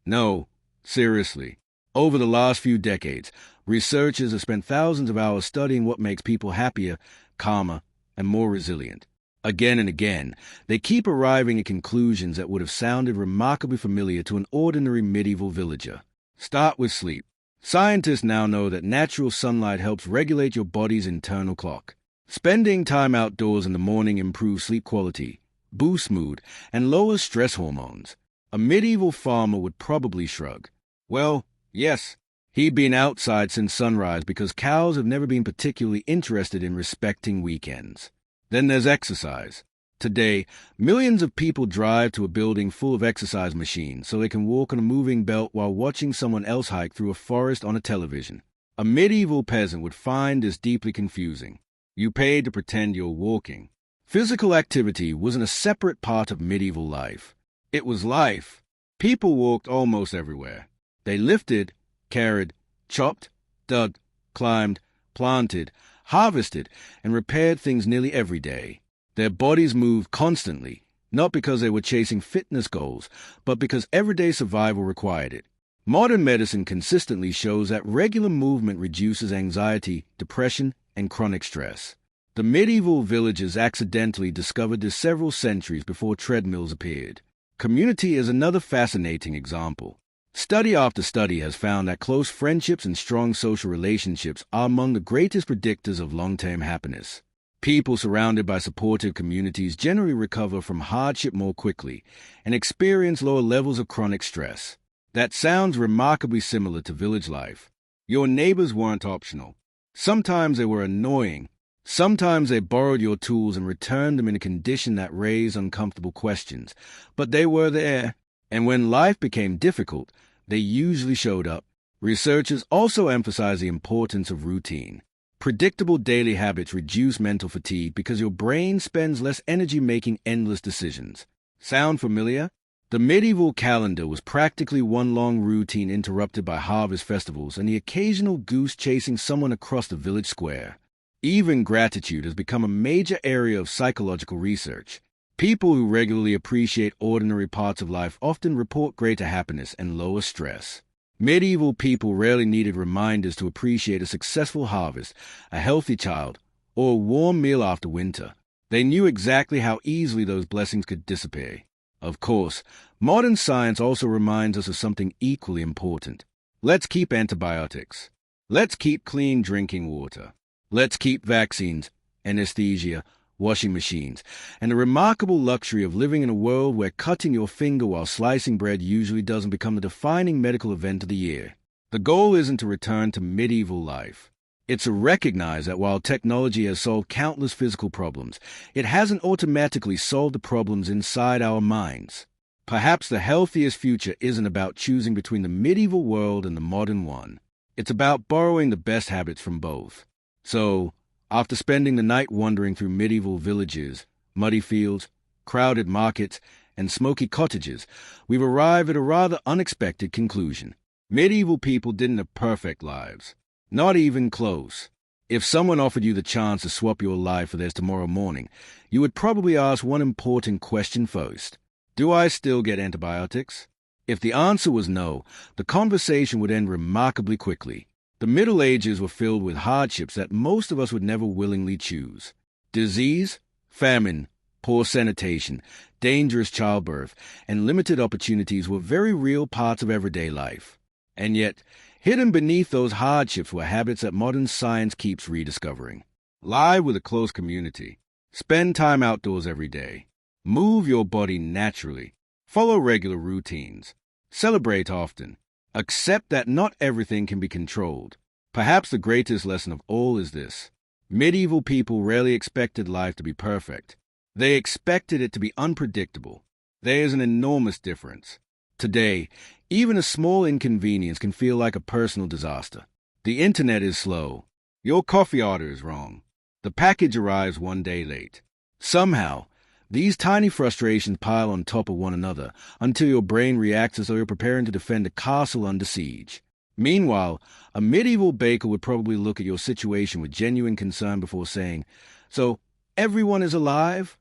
No, seriously. Over the last few decades, researchers have spent thousands of hours studying what makes people happier, calmer, and more resilient. Again and again, they keep arriving at conclusions that would have sounded remarkably familiar to an ordinary medieval villager. Start with sleep. Scientists now know that natural sunlight helps regulate your body's internal clock. Spending time outdoors in the morning improves sleep quality, boosts mood, and lowers stress hormones. A medieval farmer would probably shrug. Well, yes, he'd been outside since sunrise because cows have never been particularly interested in respecting weekends. Then there's exercise. Today, millions of people drive to a building full of exercise machines so they can walk on a moving belt while watching someone else hike through a forest on a television. A medieval peasant would find this deeply confusing. You paid to pretend you're walking. Physical activity wasn't a separate part of medieval life. It was life. People walked almost everywhere. They lifted, carried, chopped, dug, climbed, planted, harvested, and repaired things nearly every day. Their bodies moved constantly, not because they were chasing fitness goals, but because everyday survival required it. Modern medicine consistently shows that regular movement reduces anxiety, depression, and chronic stress. The medieval villagers accidentally discovered this several centuries before treadmills appeared. Community is another fascinating example. Study after study has found that close friendships and strong social relationships are among the greatest predictors of long-term happiness. People surrounded by supportive communities generally recover from hardship more quickly and experience lower levels of chronic stress. That sounds remarkably similar to village life. Your neighbors weren't optional. Sometimes they were annoying. Sometimes they borrowed your tools and returned them in a condition that raised uncomfortable questions. But they were there. And when life became difficult, they usually showed up. Researchers also emphasize the importance of routine. Predictable daily habits reduce mental fatigue because your brain spends less energy making endless decisions. Sound familiar? The medieval calendar was practically one long routine interrupted by harvest festivals and the occasional goose chasing someone across the village square. Even gratitude has become a major area of psychological research. People who regularly appreciate ordinary parts of life often report greater happiness and lower stress. Medieval people rarely needed reminders to appreciate a successful harvest, a healthy child, or a warm meal after winter. They knew exactly how easily those blessings could disappear. Of course, modern science also reminds us of something equally important. Let's keep antibiotics. Let's keep clean drinking water. Let's keep vaccines, anesthesia, washing machines, and the remarkable luxury of living in a world where cutting your finger while slicing bread usually doesn't become the defining medical event of the year. The goal isn't to return to medieval life. It's to recognize that while technology has solved countless physical problems, it hasn't automatically solved the problems inside our minds. Perhaps the healthiest future isn't about choosing between the medieval world and the modern one. It's about borrowing the best habits from both. So, after spending the night wandering through medieval villages, muddy fields, crowded markets, and smoky cottages, we've arrived at a rather unexpected conclusion. Medieval people didn't have perfect lives. Not even close. If someone offered you the chance to swap your life for theirs tomorrow morning, you would probably ask one important question first. Do I still get antibiotics? If the answer was no, the conversation would end remarkably quickly. The Middle Ages were filled with hardships that most of us would never willingly choose. Disease, famine, poor sanitation, dangerous childbirth, and limited opportunities were very real parts of everyday life. And yet, hidden beneath those hardships were habits that modern science keeps rediscovering. Live with a close community. Spend time outdoors every day. Move your body naturally. Follow regular routines. Celebrate often. Accept that not everything can be controlled. Perhaps the greatest lesson of all is this. Medieval people rarely expected life to be perfect. They expected it to be unpredictable. There is an enormous difference. Today, even a small inconvenience can feel like a personal disaster. The internet is slow. Your coffee order is wrong. The package arrives one day late. Somehow, these tiny frustrations pile on top of one another until your brain reacts as though you're preparing to defend a castle under siege. Meanwhile, a medieval baker would probably look at your situation with genuine concern before saying, "So, everyone is alive?"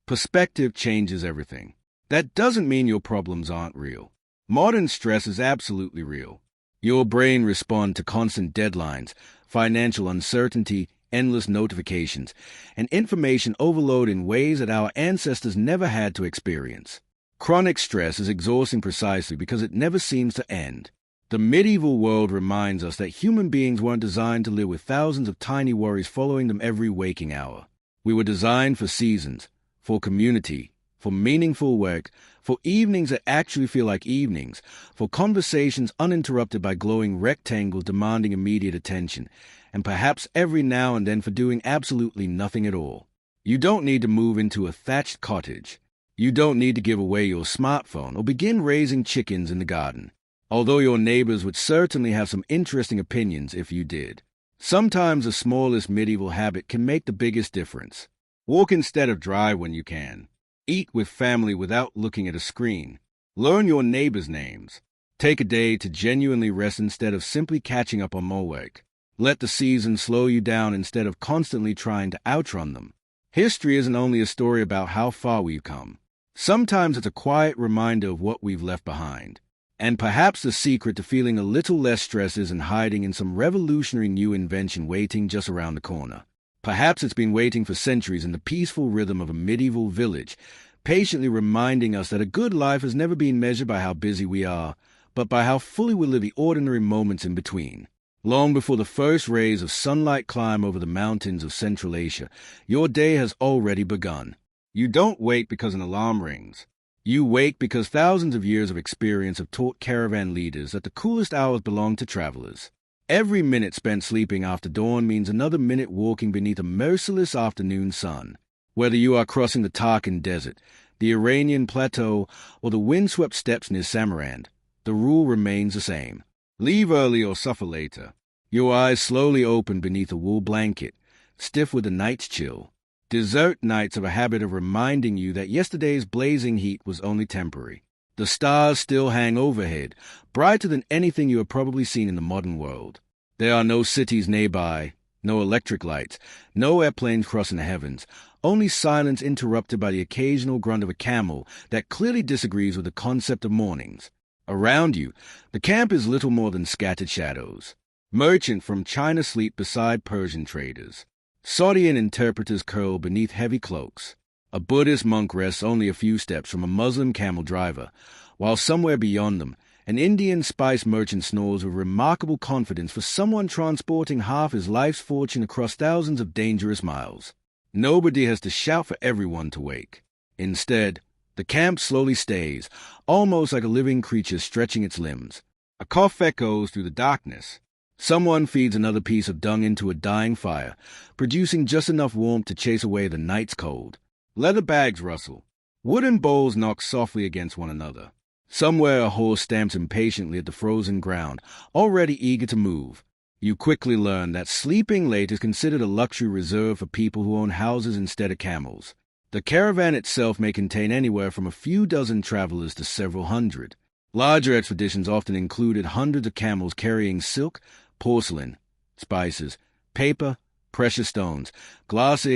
Perspective changes everything. That doesn't mean your problems aren't real. Modern stress is absolutely real. Your brain responds to constant deadlines, financial uncertainty, endless notifications, and information overload in ways that our ancestors never had to experience. Chronic stress is exhausting precisely because it never seems to end. The medieval world reminds us that human beings weren't designed to live with thousands of tiny worries following them every waking hour. We were designed for seasons, for community, for meaningful work, for evenings that actually feel like evenings, for conversations uninterrupted by glowing rectangles demanding immediate attention, and perhaps every now and then for doing absolutely nothing at all. You don't need to move into a thatched cottage. You don't need to give away your smartphone or begin raising chickens in the garden, although your neighbors would certainly have some interesting opinions if you did. Sometimes the smallest medieval habit can make the biggest difference. Walk instead of drive when you can. Eat with family without looking at a screen. Learn your neighbors' names. Take a day to genuinely rest instead of simply catching up on more work. Let the seasons slow you down instead of constantly trying to outrun them. History isn't only a story about how far we've come. Sometimes it's a quiet reminder of what we've left behind. And perhaps the secret to feeling a little less stress isn't hiding in some revolutionary new invention waiting just around the corner. Perhaps it's been waiting for centuries in the peaceful rhythm of a medieval village, patiently reminding us that a good life has never been measured by how busy we are, but by how fully we live the ordinary moments in between. Long before the first rays of sunlight climb over the mountains of Central Asia, your day has already begun. You don't wait because an alarm rings. You wait because thousands of years of experience have taught caravan leaders that the coolest hours belong to travelers. Every minute spent sleeping after dawn means another minute walking beneath a merciless afternoon sun. Whether you are crossing the Tarkin Desert, the Iranian Plateau, or the windswept steppes near Samarkand, the rule remains the same. Leave early or suffer later. Your eyes slowly open beneath a wool blanket, stiff with the night's chill. Desert nights have a habit of reminding you that yesterday's blazing heat was only temporary. The stars still hang overhead, brighter than anything you have probably seen in the modern world. There are no cities nearby, no electric lights, no airplanes crossing the heavens, only silence interrupted by the occasional grunt of a camel that clearly disagrees with the concept of mornings. Around you, the camp is little more than scattered shadows. Merchants from China sleep beside Persian traders. Saudian interpreters curl beneath heavy cloaks. A Buddhist monk rests only a few steps from a Muslim camel driver, while somewhere beyond them, an Indian spice merchant snores with remarkable confidence for someone transporting half his life's fortune across thousands of dangerous miles. Nobody has to shout for everyone to wake. Instead, the camp slowly stays, almost like a living creature stretching its limbs. A cough echoes through the darkness. Someone feeds another piece of dung into a dying fire, producing just enough warmth to chase away the night's cold. Leather bags rustle. Wooden bowls knock softly against one another. Somewhere a horse stamps impatiently at the frozen ground, already eager to move. You quickly learn that sleeping late is considered a luxury reserved for people who own houses instead of camels. The caravan itself may contain anywhere from a few dozen travelers to several hundred. Larger expeditions often included hundreds of camels carrying silk, porcelain, spices, paper, precious stones, glass,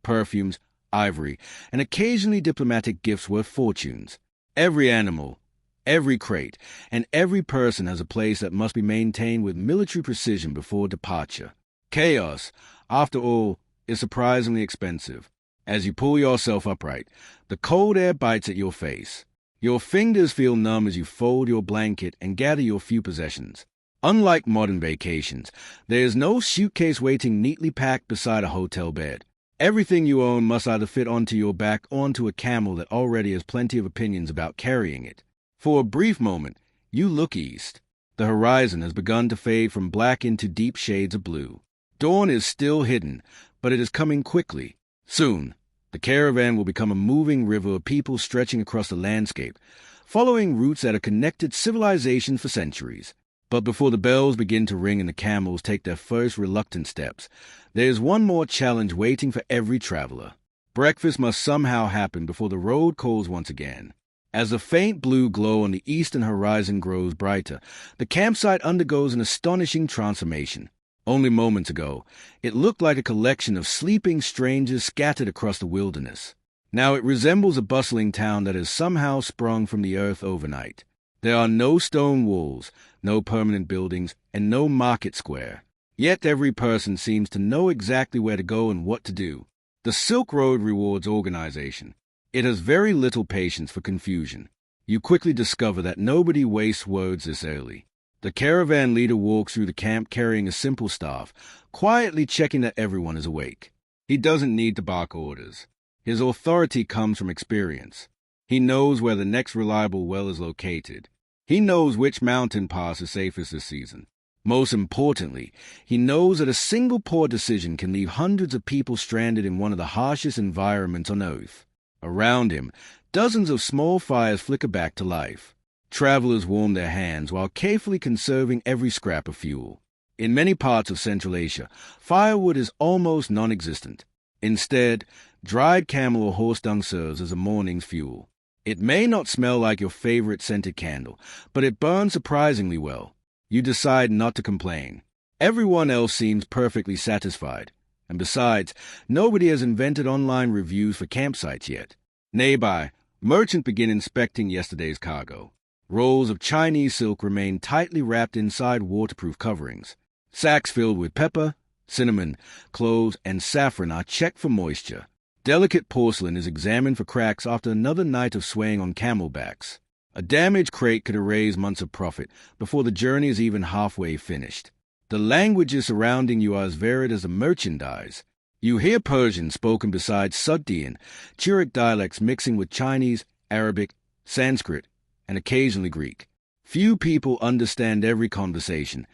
perfumes, ivory, and occasionally diplomatic gifts worth fortunes. Every animal, every crate, and every person has a place that must be maintained with military precision before departure. Chaos, after all, is surprisingly expensive. As you pull yourself upright, the cold air bites at your face. Your fingers feel numb as you fold your blanket and gather your few possessions. Unlike modern vacations, there is no suitcase waiting neatly packed beside a hotel bed. Everything you own must either fit onto your back or onto a camel that already has plenty of opinions about carrying it. For a brief moment, you look east. The horizon has begun to fade from black into deep shades of blue. Dawn is still hidden, but it is coming quickly. Soon, the caravan will become a moving river of people stretching across the landscape, following routes that have connected civilizations for centuries. But before the bells begin to ring and the camels take their first reluctant steps, there is one more challenge waiting for every traveler. Breakfast must somehow happen before the road calls once again. As the faint blue glow on the eastern horizon grows brighter, the campsite undergoes an astonishing transformation. Only moments ago, it looked like a collection of sleeping strangers scattered across the wilderness. Now it resembles a bustling town that has somehow sprung from the earth overnight. There are no stone walls, no permanent buildings, and no market square. Yet every person seems to know exactly where to go and what to do. The Silk Road rewards organization. It has very little patience for confusion. You quickly discover that nobody wastes words this early. The caravan leader walks through the camp carrying a simple staff, quietly checking that everyone is awake. He doesn't need to bark orders. His authority comes from experience. He knows where the next reliable well is located. He knows which mountain pass is safest this season. Most importantly, he knows that a single poor decision can leave hundreds of people stranded in one of the harshest environments on Earth. Around him, dozens of small fires flicker back to life. Travelers warm their hands while carefully conserving every scrap of fuel. In many parts of Central Asia, firewood is almost non-existent. Instead, dried camel or horse dung serves as a morning's fuel. It may not smell like your favorite scented candle, but it burns surprisingly well. You decide not to complain. Everyone else seems perfectly satisfied. And besides, nobody has invented online reviews for campsites yet. Nearby, merchants begin inspecting yesterday's cargo. Rolls of Chinese silk remain tightly wrapped inside waterproof coverings. Sacks filled with pepper, cinnamon, cloves, and saffron are checked for moisture. Delicate porcelain is examined for cracks after another night of swaying on camelbacks. A damaged crate could erase months of profit before the journey is even halfway finished. The languages surrounding you are as varied as the merchandise. You hear Persian spoken beside Sugdian, Chiric dialects mixing with Chinese, Arabic, Sanskrit, and occasionally Greek. Few people understand every conversation,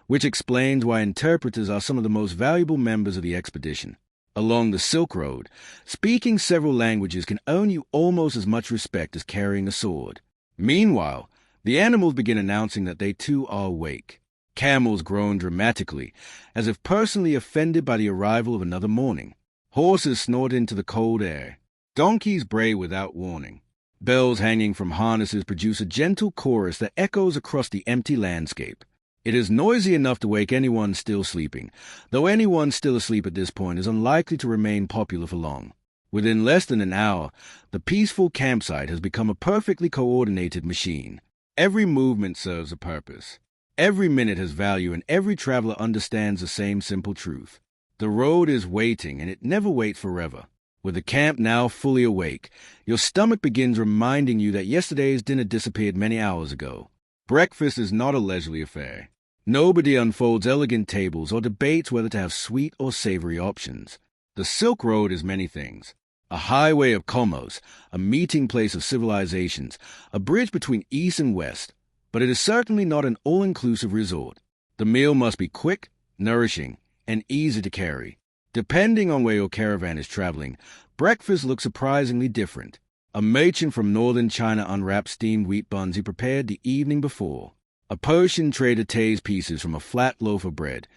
which explains why interpreters are some of the most valuable members of the expedition. Along the Silk Road, speaking several languages can earn you almost as much respect as carrying a sword. Meanwhile, The animals begin announcing that they too are awake. Camels groan dramatically, as if personally offended by the arrival of another morning. Horses snort into the cold air. Donkeys bray without warning. Bells hanging from harnesses produce a gentle chorus that echoes across the empty landscape. It is noisy enough to wake anyone still sleeping, though anyone still asleep at this point is unlikely to remain popular for long. Within less than an hour, the peaceful campsite has become a perfectly coordinated machine. Every movement serves a purpose. Every minute has value, and every traveler understands the same simple truth. The road is waiting, and it never waits forever. With the camp now fully awake, your stomach begins reminding you that yesterday's dinner disappeared many hours ago. Breakfast is not a leisurely affair. Nobody unfolds elegant tables or debates whether to have sweet or savory options. The Silk Road is many things. A highway of commerce, a meeting place of civilizations, a bridge between East and West. But it is certainly not an all-inclusive resort. The meal must be quick, nourishing, and easy to carry. Depending on where your caravan is traveling, breakfast looks surprisingly different. A merchant from northern China unwrapped steamed wheat buns he prepared the evening before. A Persian trader tastes pieces from a flat loaf of bread,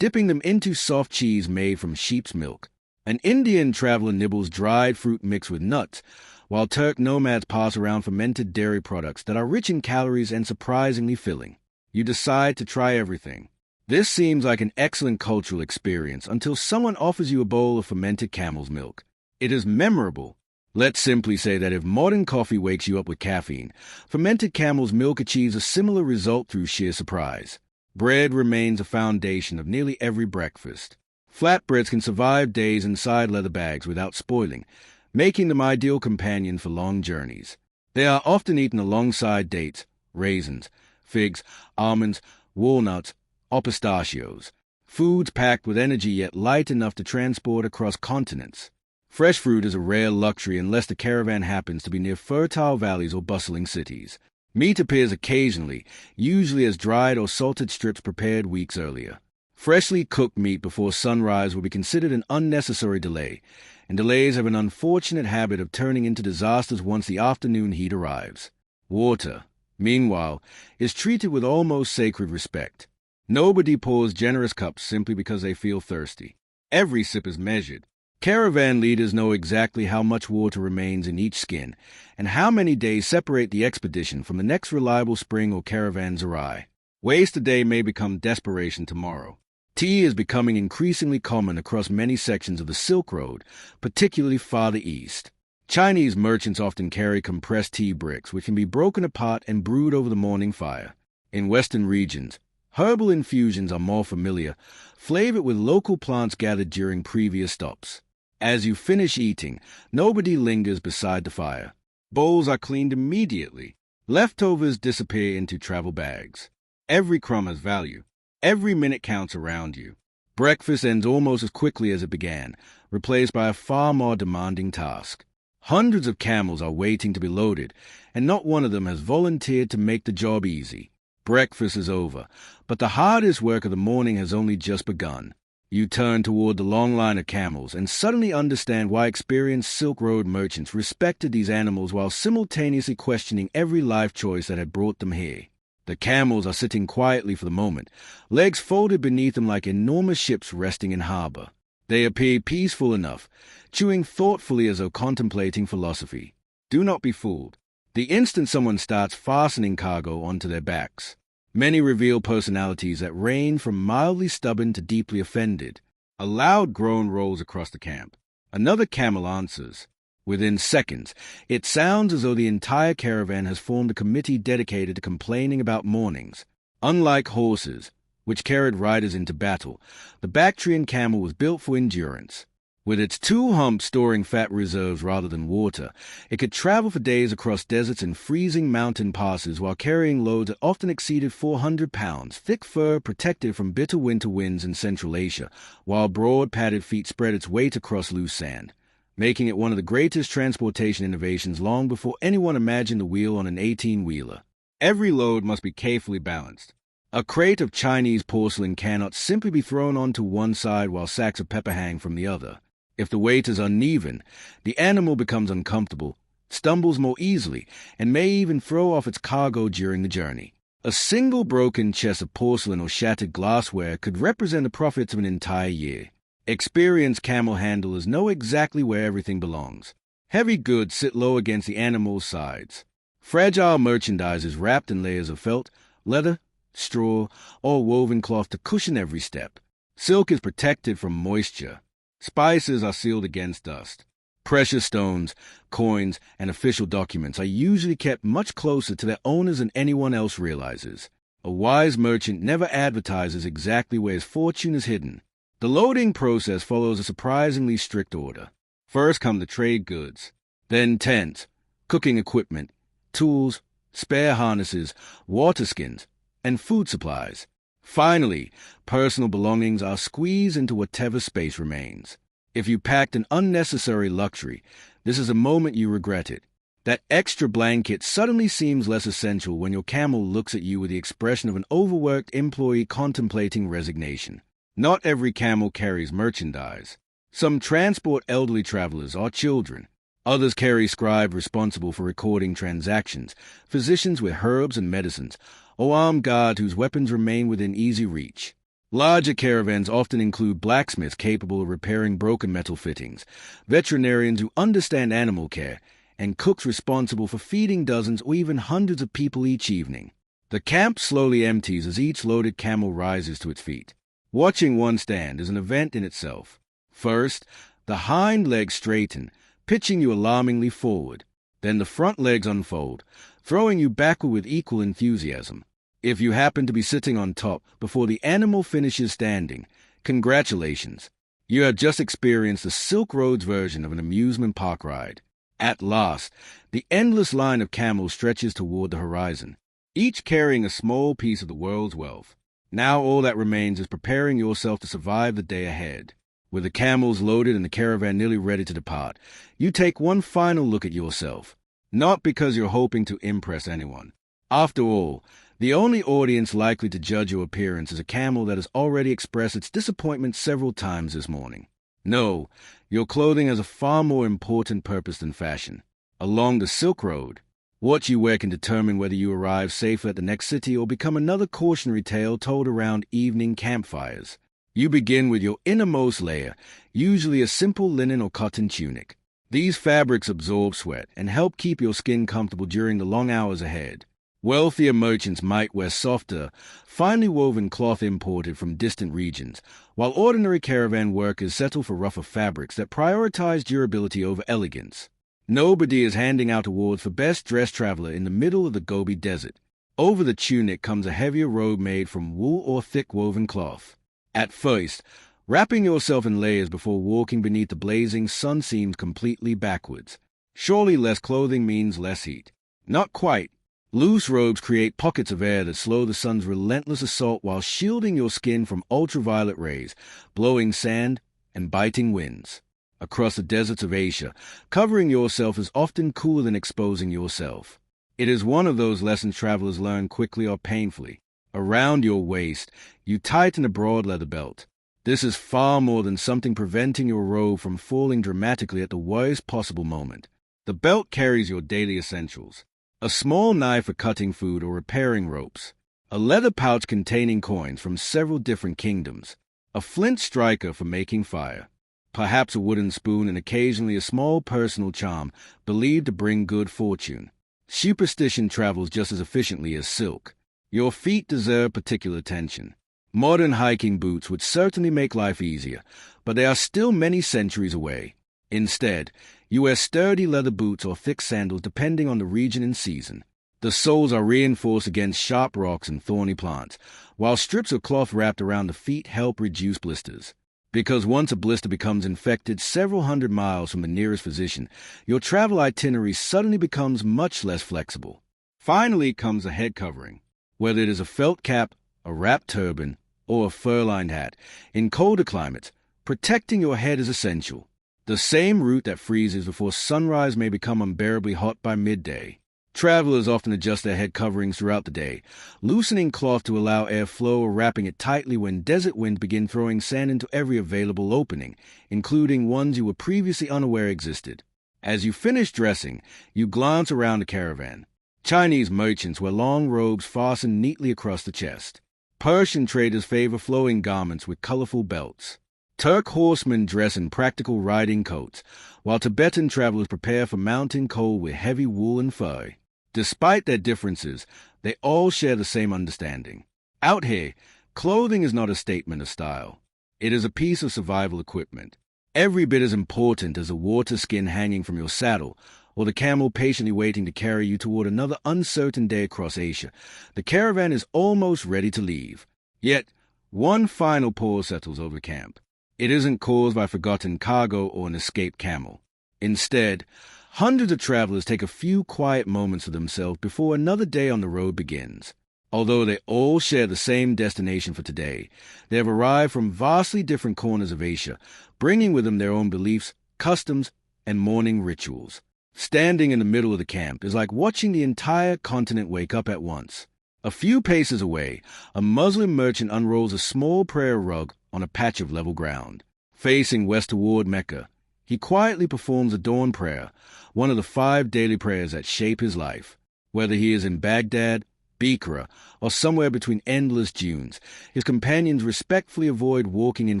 dipping them into soft cheese made from sheep's milk. An Indian traveler nibbles dried fruit mixed with nuts, while Turk nomads pass around fermented dairy products that are rich in calories and surprisingly filling. You decide to try everything. This seems like an excellent cultural experience until someone offers you a bowl of fermented camel's milk. It is memorable. Let's simply say that if modern coffee wakes you up with caffeine, fermented camel's milk achieves a similar result through sheer surprise. Bread remains a foundation of nearly every breakfast. Flatbreads can survive days inside leather bags without spoiling, making them ideal companions for long journeys. They are often eaten alongside dates, raisins, figs, almonds, walnuts, or pistachios, foods packed with energy yet light enough to transport across continents. Fresh fruit is a rare luxury unless the caravan happens to be near fertile valleys or bustling cities. Meat appears occasionally, usually as dried or salted strips prepared weeks earlier. Freshly cooked meat before sunrise will be considered an unnecessary delay, and delays have an unfortunate habit of turning into disasters once the afternoon heat arrives. Water, meanwhile, is treated with almost sacred respect. Nobody pours generous cups simply because they feel thirsty. Every sip is measured. Caravan leaders know exactly how much water remains in each skin, and how many days separate the expedition from the next reliable spring or caravan's awry. Waste today may become desperation tomorrow. Tea is becoming increasingly common across many sections of the Silk Road, particularly farther east. Chinese merchants often carry compressed tea bricks, which can be broken apart and brewed over the morning fire. In western regions, herbal infusions are more familiar, flavored with local plants gathered during previous stops. As you finish eating, nobody lingers beside the fire. Bowls are cleaned immediately. Leftovers disappear into travel bags. Every crumb has value. Every minute counts around you. Breakfast ends almost as quickly as it began, replaced by a far more demanding task. Hundreds of camels are waiting to be loaded, and not one of them has volunteered to make the job easy. Breakfast is over, but the hardest work of the morning has only just begun. You turn toward the long line of camels and suddenly understand why experienced Silk Road merchants respected these animals while simultaneously questioning every life choice that had brought them here. The camels are sitting quietly for the moment, legs folded beneath them like enormous ships resting in harbor. They appear peaceful enough, chewing thoughtfully as though contemplating philosophy. Do not be fooled. The instant someone starts fastening cargo onto their backs, many reveal personalities that range from mildly stubborn to deeply offended. A loud groan rolls across the camp. Another camel answers. Within seconds, it sounds as though the entire caravan has formed a committee dedicated to complaining about mornings. Unlike horses, which carried riders into battle, the Bactrian camel was built for endurance. With its two humps storing fat reserves rather than water, it could travel for days across deserts and freezing mountain passes while carrying loads that often exceeded 400 pounds, thick fur protected from bitter winter winds in Central Asia, while broad padded feet spread its weight across loose sand, making it one of the greatest transportation innovations long before anyone imagined a wheel on an 18-wheeler. Every load must be carefully balanced. A crate of Chinese porcelain cannot simply be thrown onto one side while sacks of pepper hang from the other. If the weight is uneven, the animal becomes uncomfortable, stumbles more easily, and may even throw off its cargo during the journey. A single broken chest of porcelain or shattered glassware could represent the profits of an entire year. Experienced camel handlers know exactly where everything belongs. Heavy goods sit low against the animal's sides. Fragile merchandise is wrapped in layers of felt, leather, straw, or woven cloth to cushion every step. Silk is protected from moisture. Spices are sealed against dust. Precious stones, coins, and official documents are usually kept much closer to their owners than anyone else realizes. A wise merchant never advertises exactly where his fortune is hidden. The loading process follows a surprisingly strict order. First come the trade goods, then tents, cooking equipment, tools, spare harnesses, water skins, and food supplies. Finally, personal belongings are squeezed into whatever space remains. If you packed an unnecessary luxury, this is a moment you regret it. That extra blanket suddenly seems less essential when your camel looks at you with the expression of an overworked employee contemplating resignation. Not every camel carries merchandise. Some transport elderly travelers or children. Others carry scribes responsible for recording transactions, physicians with herbs and medicines, or armed guards whose weapons remain within easy reach. Larger caravans often include blacksmiths capable of repairing broken metal fittings, veterinarians who understand animal care, and cooks responsible for feeding dozens or even hundreds of people each evening. The camp slowly empties as each loaded camel rises to its feet. Watching one stand is an event in itself. First, the hind legs straighten, pitching you alarmingly forward. Then the front legs unfold, throwing you backward with equal enthusiasm. If you happen to be sitting on top before the animal finishes standing, congratulations. You have just experienced the Silk Road's version of an amusement park ride. At last, the endless line of camels stretches toward the horizon, each carrying a small piece of the world's wealth. Now all that remains is preparing yourself to survive the day ahead. With the camels loaded and the caravan nearly ready to depart, you take one final look at yourself. Not because you're hoping to impress anyone. After all, the only audience likely to judge your appearance is a camel that has already expressed its disappointment several times this morning. No, your clothing has a far more important purpose than fashion. Along the Silk Road, what you wear can determine whether you arrive safe at the next city or become another cautionary tale told around evening campfires. You begin with your innermost layer, usually a simple linen or cotton tunic. These fabrics absorb sweat and help keep your skin comfortable during the long hours ahead. Wealthier merchants might wear softer, finely woven cloth imported from distant regions, while ordinary caravan workers settle for rougher fabrics that prioritize durability over elegance. Nobody is handing out awards for best dressed traveler in the middle of the Gobi Desert. Over the tunic comes a heavier robe made from wool or thick woven cloth. At first, wrapping yourself in layers before walking beneath the blazing sun seems completely backwards. Surely less clothing means less heat. Not quite. Loose robes create pockets of air that slow the sun's relentless assault while shielding your skin from ultraviolet rays, blowing sand, and biting winds. Across the deserts of Asia, covering yourself is often cooler than exposing yourself. It is one of those lessons travelers learn quickly or painfully. Around your waist, you tighten a broad leather belt. This is far more than something preventing your robe from falling dramatically at the worst possible moment. The belt carries your daily essentials. A small knife for cutting food or repairing ropes. A leather pouch containing coins from several different kingdoms. A flint striker for making fire. Perhaps a wooden spoon and occasionally a small personal charm believed to bring good fortune. Superstition travels just as efficiently as silk. Your feet deserve particular attention. Modern hiking boots would certainly make life easier, but they are still many centuries away. Instead, you wear sturdy leather boots or thick sandals depending on the region and season. The soles are reinforced against sharp rocks and thorny plants, while strips of cloth wrapped around the feet help reduce blisters. Because once a blister becomes infected several hundred miles from the nearest physician, your travel itinerary suddenly becomes much less flexible. Finally comes a head covering. Whether it is a felt cap, a wrapped turban, or a fur-lined hat, in colder climates, protecting your head is essential. The same route that freezes before sunrise may become unbearably hot by midday. Travelers often adjust their head coverings throughout the day, loosening cloth to allow airflow or wrapping it tightly when desert winds begin throwing sand into every available opening, including ones you were previously unaware existed. As you finish dressing, you glance around the caravan. Chinese merchants wear long robes fastened neatly across the chest. Persian traders favor flowing garments with colorful belts. Turk horsemen dress in practical riding coats, while Tibetan travelers prepare for mountain cold with heavy wool and fur. Despite their differences, they all share the same understanding. Out here, clothing is not a statement of style. It is a piece of survival equipment. Every bit as important as a water skin hanging from your saddle, or the camel patiently waiting to carry you toward another uncertain day across Asia, the caravan is almost ready to leave. Yet, one final pause settles over camp. It isn't caused by forgotten cargo or an escaped camel. Instead, hundreds of travelers take a few quiet moments for themselves before another day on the road begins. Although they all share the same destination for today, they have arrived from vastly different corners of Asia, bringing with them their own beliefs, customs, and mourning rituals. Standing in the middle of the camp is like watching the entire continent wake up at once. A few paces away, a Muslim merchant unrolls a small prayer rug on a patch of level ground. Facing west toward Mecca, he quietly performs a dawn prayer, one of the 5 daily prayers that shape his life. Whether he is in Baghdad, Bikra, or somewhere between endless dunes, his companions respectfully avoid walking in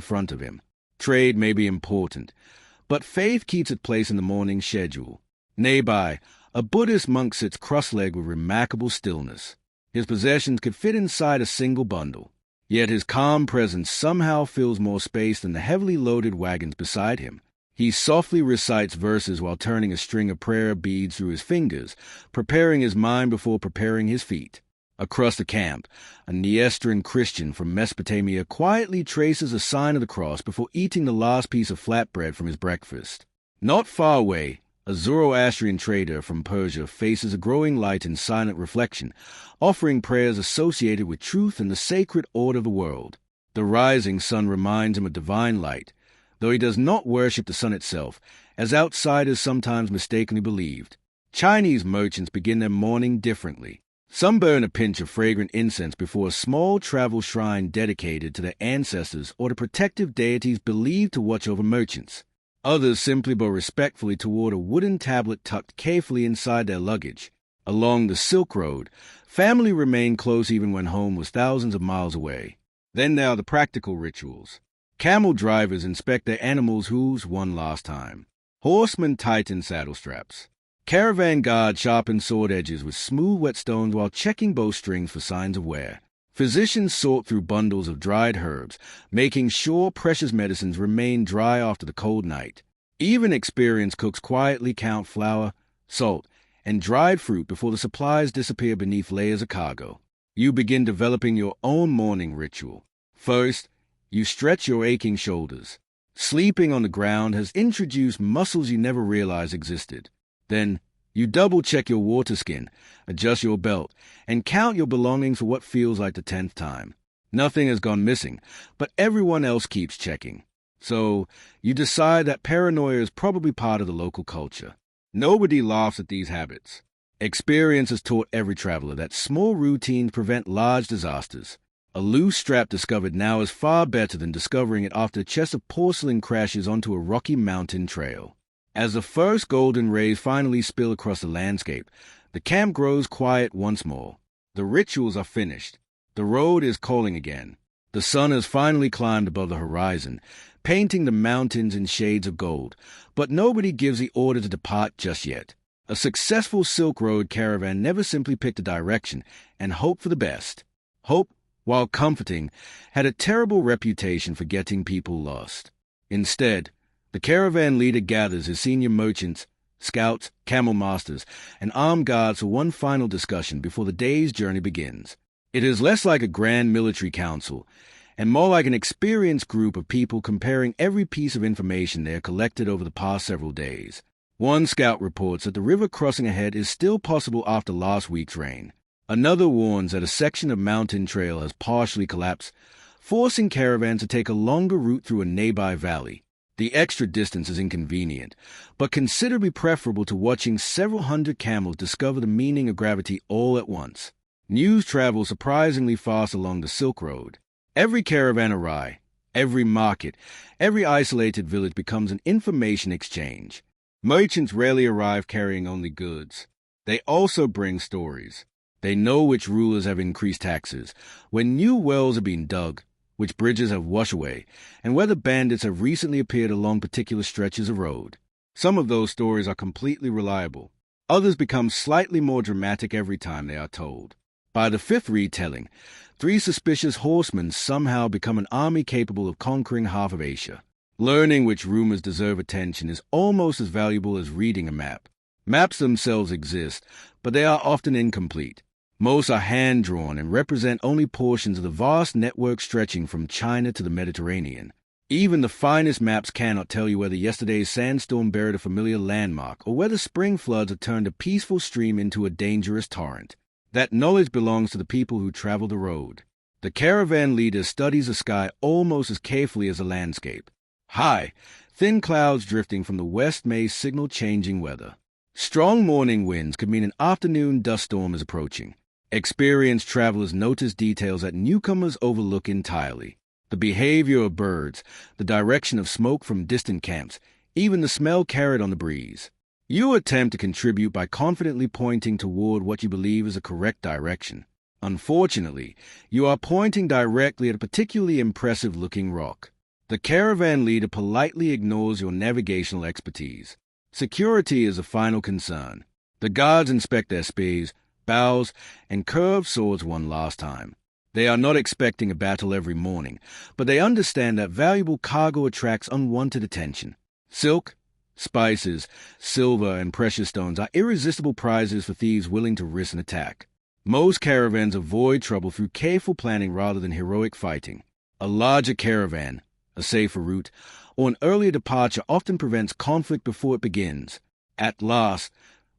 front of him. Trade may be important, but faith keeps its place in the morning schedule. Nearby, a Buddhist monk sits cross-legged with remarkable stillness. His possessions could fit inside a single bundle, yet his calm presence somehow fills more space than the heavily loaded wagons beside him. He softly recites verses while turning a string of prayer beads through his fingers, preparing his mind before preparing his feet. Across the camp, a Neastrian Christian from Mesopotamia quietly traces a sign of the cross before eating the last piece of flatbread from his breakfast. Not far away, a Zoroastrian trader from Persia faces a growing light in silent reflection, offering prayers associated with truth and the sacred order of the world. The rising sun reminds him of divine light, though he does not worship the sun itself, as outsiders sometimes mistakenly believed. Chinese merchants begin their morning differently. Some burn a pinch of fragrant incense before a small travel shrine dedicated to their ancestors or the protective deities believed to watch over merchants. Others simply bow respectfully toward a wooden tablet tucked carefully inside their luggage. Along the Silk Road, family remained close even when home was thousands of miles away. Then there are the practical rituals. Camel drivers inspect their animals' hooves one last time. Horsemen tighten saddle straps. Caravan guards sharpen sword edges with smooth whetstones while checking bowstrings for signs of wear. Physicians sort through bundles of dried herbs, making sure precious medicines remain dry after the cold night. Even experienced cooks quietly count flour, salt, and dried fruit before the supplies disappear beneath layers of cargo. You begin developing your own morning ritual. First, you stretch your aching shoulders. Sleeping on the ground has introduced muscles you never realized existed. Then, you double-check your water skin, adjust your belt, and count your belongings for what feels like the 10th time. Nothing has gone missing, but everyone else keeps checking. So, you decide that paranoia is probably part of the local culture. Nobody laughs at these habits. Experience has taught every traveler that small routines prevent large disasters. A loose strap discovered now is far better than discovering it after a chest of porcelain crashes onto a rocky mountain trail. As the first golden rays finally spill across the landscape, the camp grows quiet once more. The rituals are finished. The road is calling again. The sun has finally climbed above the horizon, painting the mountains in shades of gold, but nobody gives the order to depart just yet. A successful Silk Road caravan never simply picked a direction and hoped for the best. Hope, while comforting, had a terrible reputation for getting people lost. Instead, the caravan leader gathers his senior merchants, scouts, camel masters, and armed guards for one final discussion before the day's journey begins. It is less like a grand military council, and more like an experienced group of people comparing every piece of information they have collected over the past several days. One scout reports that the river crossing ahead is still possible after last week's rain. Another warns that a section of mountain trail has partially collapsed, forcing caravans to take a longer route through a nearby valley. The extra distance is inconvenient, but considerably preferable to watching several hundred camels discover the meaning of gravity all at once. News travels surprisingly fast along the Silk Road. Every caravanserai, every market, every isolated village becomes an information exchange. Merchants rarely arrive carrying only goods. They also bring stories. They know which rulers have increased taxes, when new wells are being dug, which bridges have washed away, and whether bandits have recently appeared along particular stretches of road. Some of those stories are completely reliable. Others become slightly more dramatic every time they are told. By the fifth retelling, 3 suspicious horsemen somehow become an army capable of conquering half of Asia. Learning which rumors deserve attention is almost as valuable as reading a map. Maps themselves exist, but they are often incomplete. Most are hand-drawn and represent only portions of the vast network stretching from China to the Mediterranean. Even the finest maps cannot tell you whether yesterday's sandstorm buried a familiar landmark or whether spring floods have turned a peaceful stream into a dangerous torrent. That knowledge belongs to the people who travel the road. The caravan leader studies the sky almost as carefully as the landscape. High, thin clouds drifting from the west may signal changing weather. Strong morning winds could mean an afternoon dust storm is approaching. Experienced travelers notice details that newcomers overlook entirely. The behavior of birds, the direction of smoke from distant camps, even the smell carried on the breeze. You attempt to contribute by confidently pointing toward what you believe is a correct direction. Unfortunately, you are pointing directly at a particularly impressive-looking rock. The caravan leader politely ignores your navigational expertise. Security is a final concern. The guards inspect their spears, bows, and curved swords one last time. They are not expecting a battle every morning, but they understand that valuable cargo attracts unwanted attention. Silk, spices, silver, and precious stones are irresistible prizes for thieves willing to risk an attack. Most caravans avoid trouble through careful planning rather than heroic fighting. A larger caravan, a safer route, or an earlier departure often prevents conflict before it begins. At last,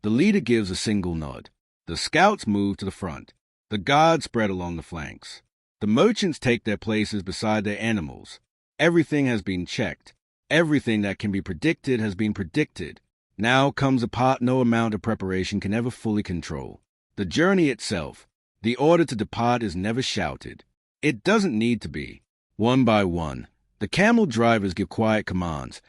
the leader gives a single nod. The scouts move to the front. The guards spread along the flanks. The merchants take their places beside their animals. Everything has been checked. Everything that can be predicted has been predicted. Now comes a part no amount of preparation can ever fully control. The journey itself. The order to depart is never shouted. It doesn't need to be. One by one, the camel drivers give quiet commands,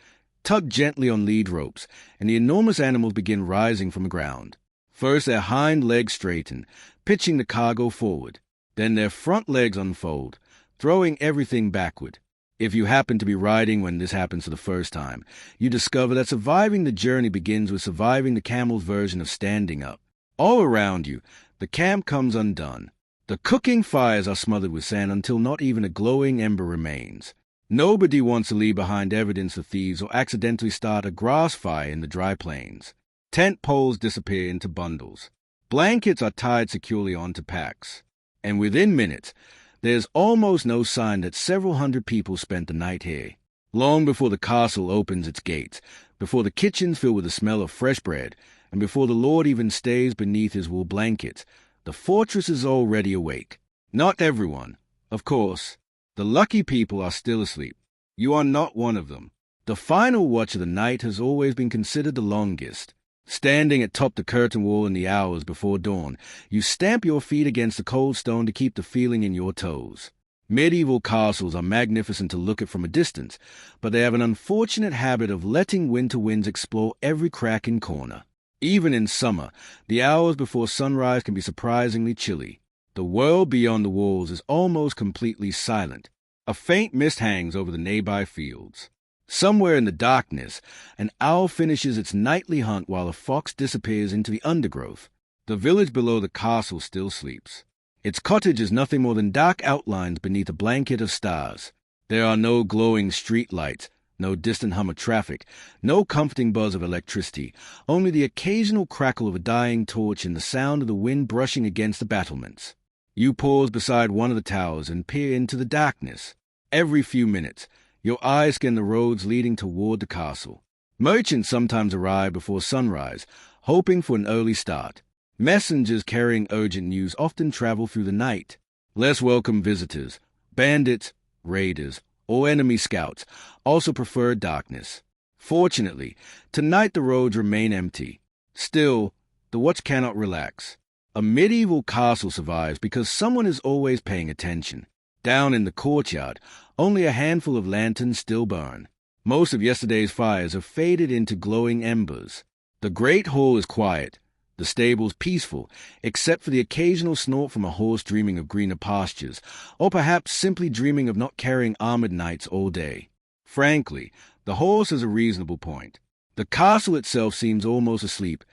tug gently on lead ropes, and the enormous animals begin rising from the ground. First their hind legs straighten, pitching the cargo forward. Then their front legs unfold, throwing everything backward. If you happen to be riding when this happens for the first time, you discover that surviving the journey begins with surviving the camel's version of standing up. All around you, the camp comes undone. The cooking fires are smothered with sand until not even a glowing ember remains. Nobody wants to leave behind evidence of thieves or accidentally start a grass fire in the dry plains. Tent poles disappear into bundles. Blankets are tied securely onto packs. And within minutes, there's almost no sign that several hundred people spent the night here. Long before the castle opens its gates, before the kitchens fill with the smell of fresh bread, and before the Lord even stays beneath his wool blankets, the fortress is already awake. Not everyone, of course. The lucky people are still asleep. You are not one of them. The final watch of the night has always been considered the longest. Standing atop the curtain wall in the hours before dawn, you stamp your feet against the cold stone to keep the feeling in your toes. Medieval castles are magnificent to look at from a distance, but they have an unfortunate habit of letting winter winds explore every crack and corner. Even in summer, the hours before sunrise can be surprisingly chilly. The world beyond the walls is almost completely silent. A faint mist hangs over the nearby fields. Somewhere in the darkness, an owl finishes its nightly hunt while a fox disappears into the undergrowth. The village below the castle still sleeps. Its cottage is nothing more than dark outlines beneath a blanket of stars. There are no glowing street lights, no distant hum of traffic, no comforting buzz of electricity, only the occasional crackle of a dying torch and the sound of the wind brushing against the battlements. You pause beside one of the towers and peer into the darkness. Every few minutes, your eyes scan the roads leading toward the castle. Merchants sometimes arrive before sunrise, hoping for an early start. Messengers carrying urgent news often travel through the night. Less welcome visitors, bandits, raiders, or enemy scouts, also prefer darkness. Fortunately, tonight the roads remain empty. Still, the watch cannot relax. A medieval castle survives because someone is always paying attention. Down in the courtyard, only a handful of lanterns still burn. Most of yesterday's fires have faded into glowing embers. The great hall is quiet, the stables peaceful, except for the occasional snort from a horse dreaming of greener pastures, or perhaps simply dreaming of not carrying armored knights all day. Frankly, the horse is a reasonable point. The castle itself seems almost asleep,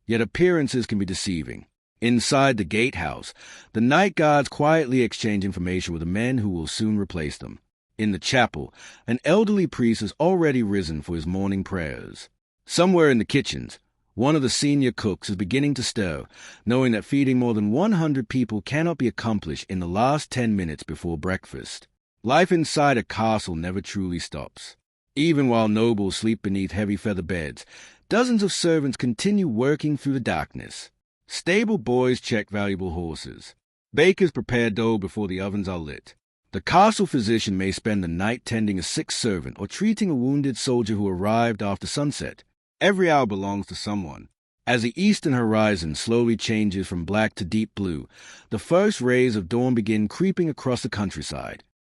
yet appearances can be deceiving. Inside the gatehouse, the night guards quietly exchange information with the men who will soon replace them. In the chapel, an elderly priest has already risen for his morning prayers. Somewhere in the kitchens, one of the senior cooks is beginning to stir, knowing that feeding more than 100 people cannot be accomplished in the last 10 minutes before breakfast. Life inside a castle never truly stops. Even while nobles sleep beneath heavy feather beds, dozens of servants continue working through the darkness. Stable boys check valuable horses. Bakers prepare dough before the ovens are lit. The castle physician may spend the night tending a sick servant or treating a wounded soldier who arrived after sunset. Every hour belongs to someone. As the eastern horizon slowly changes from black to deep blue, the first rays of dawn begin creeping across the countryside.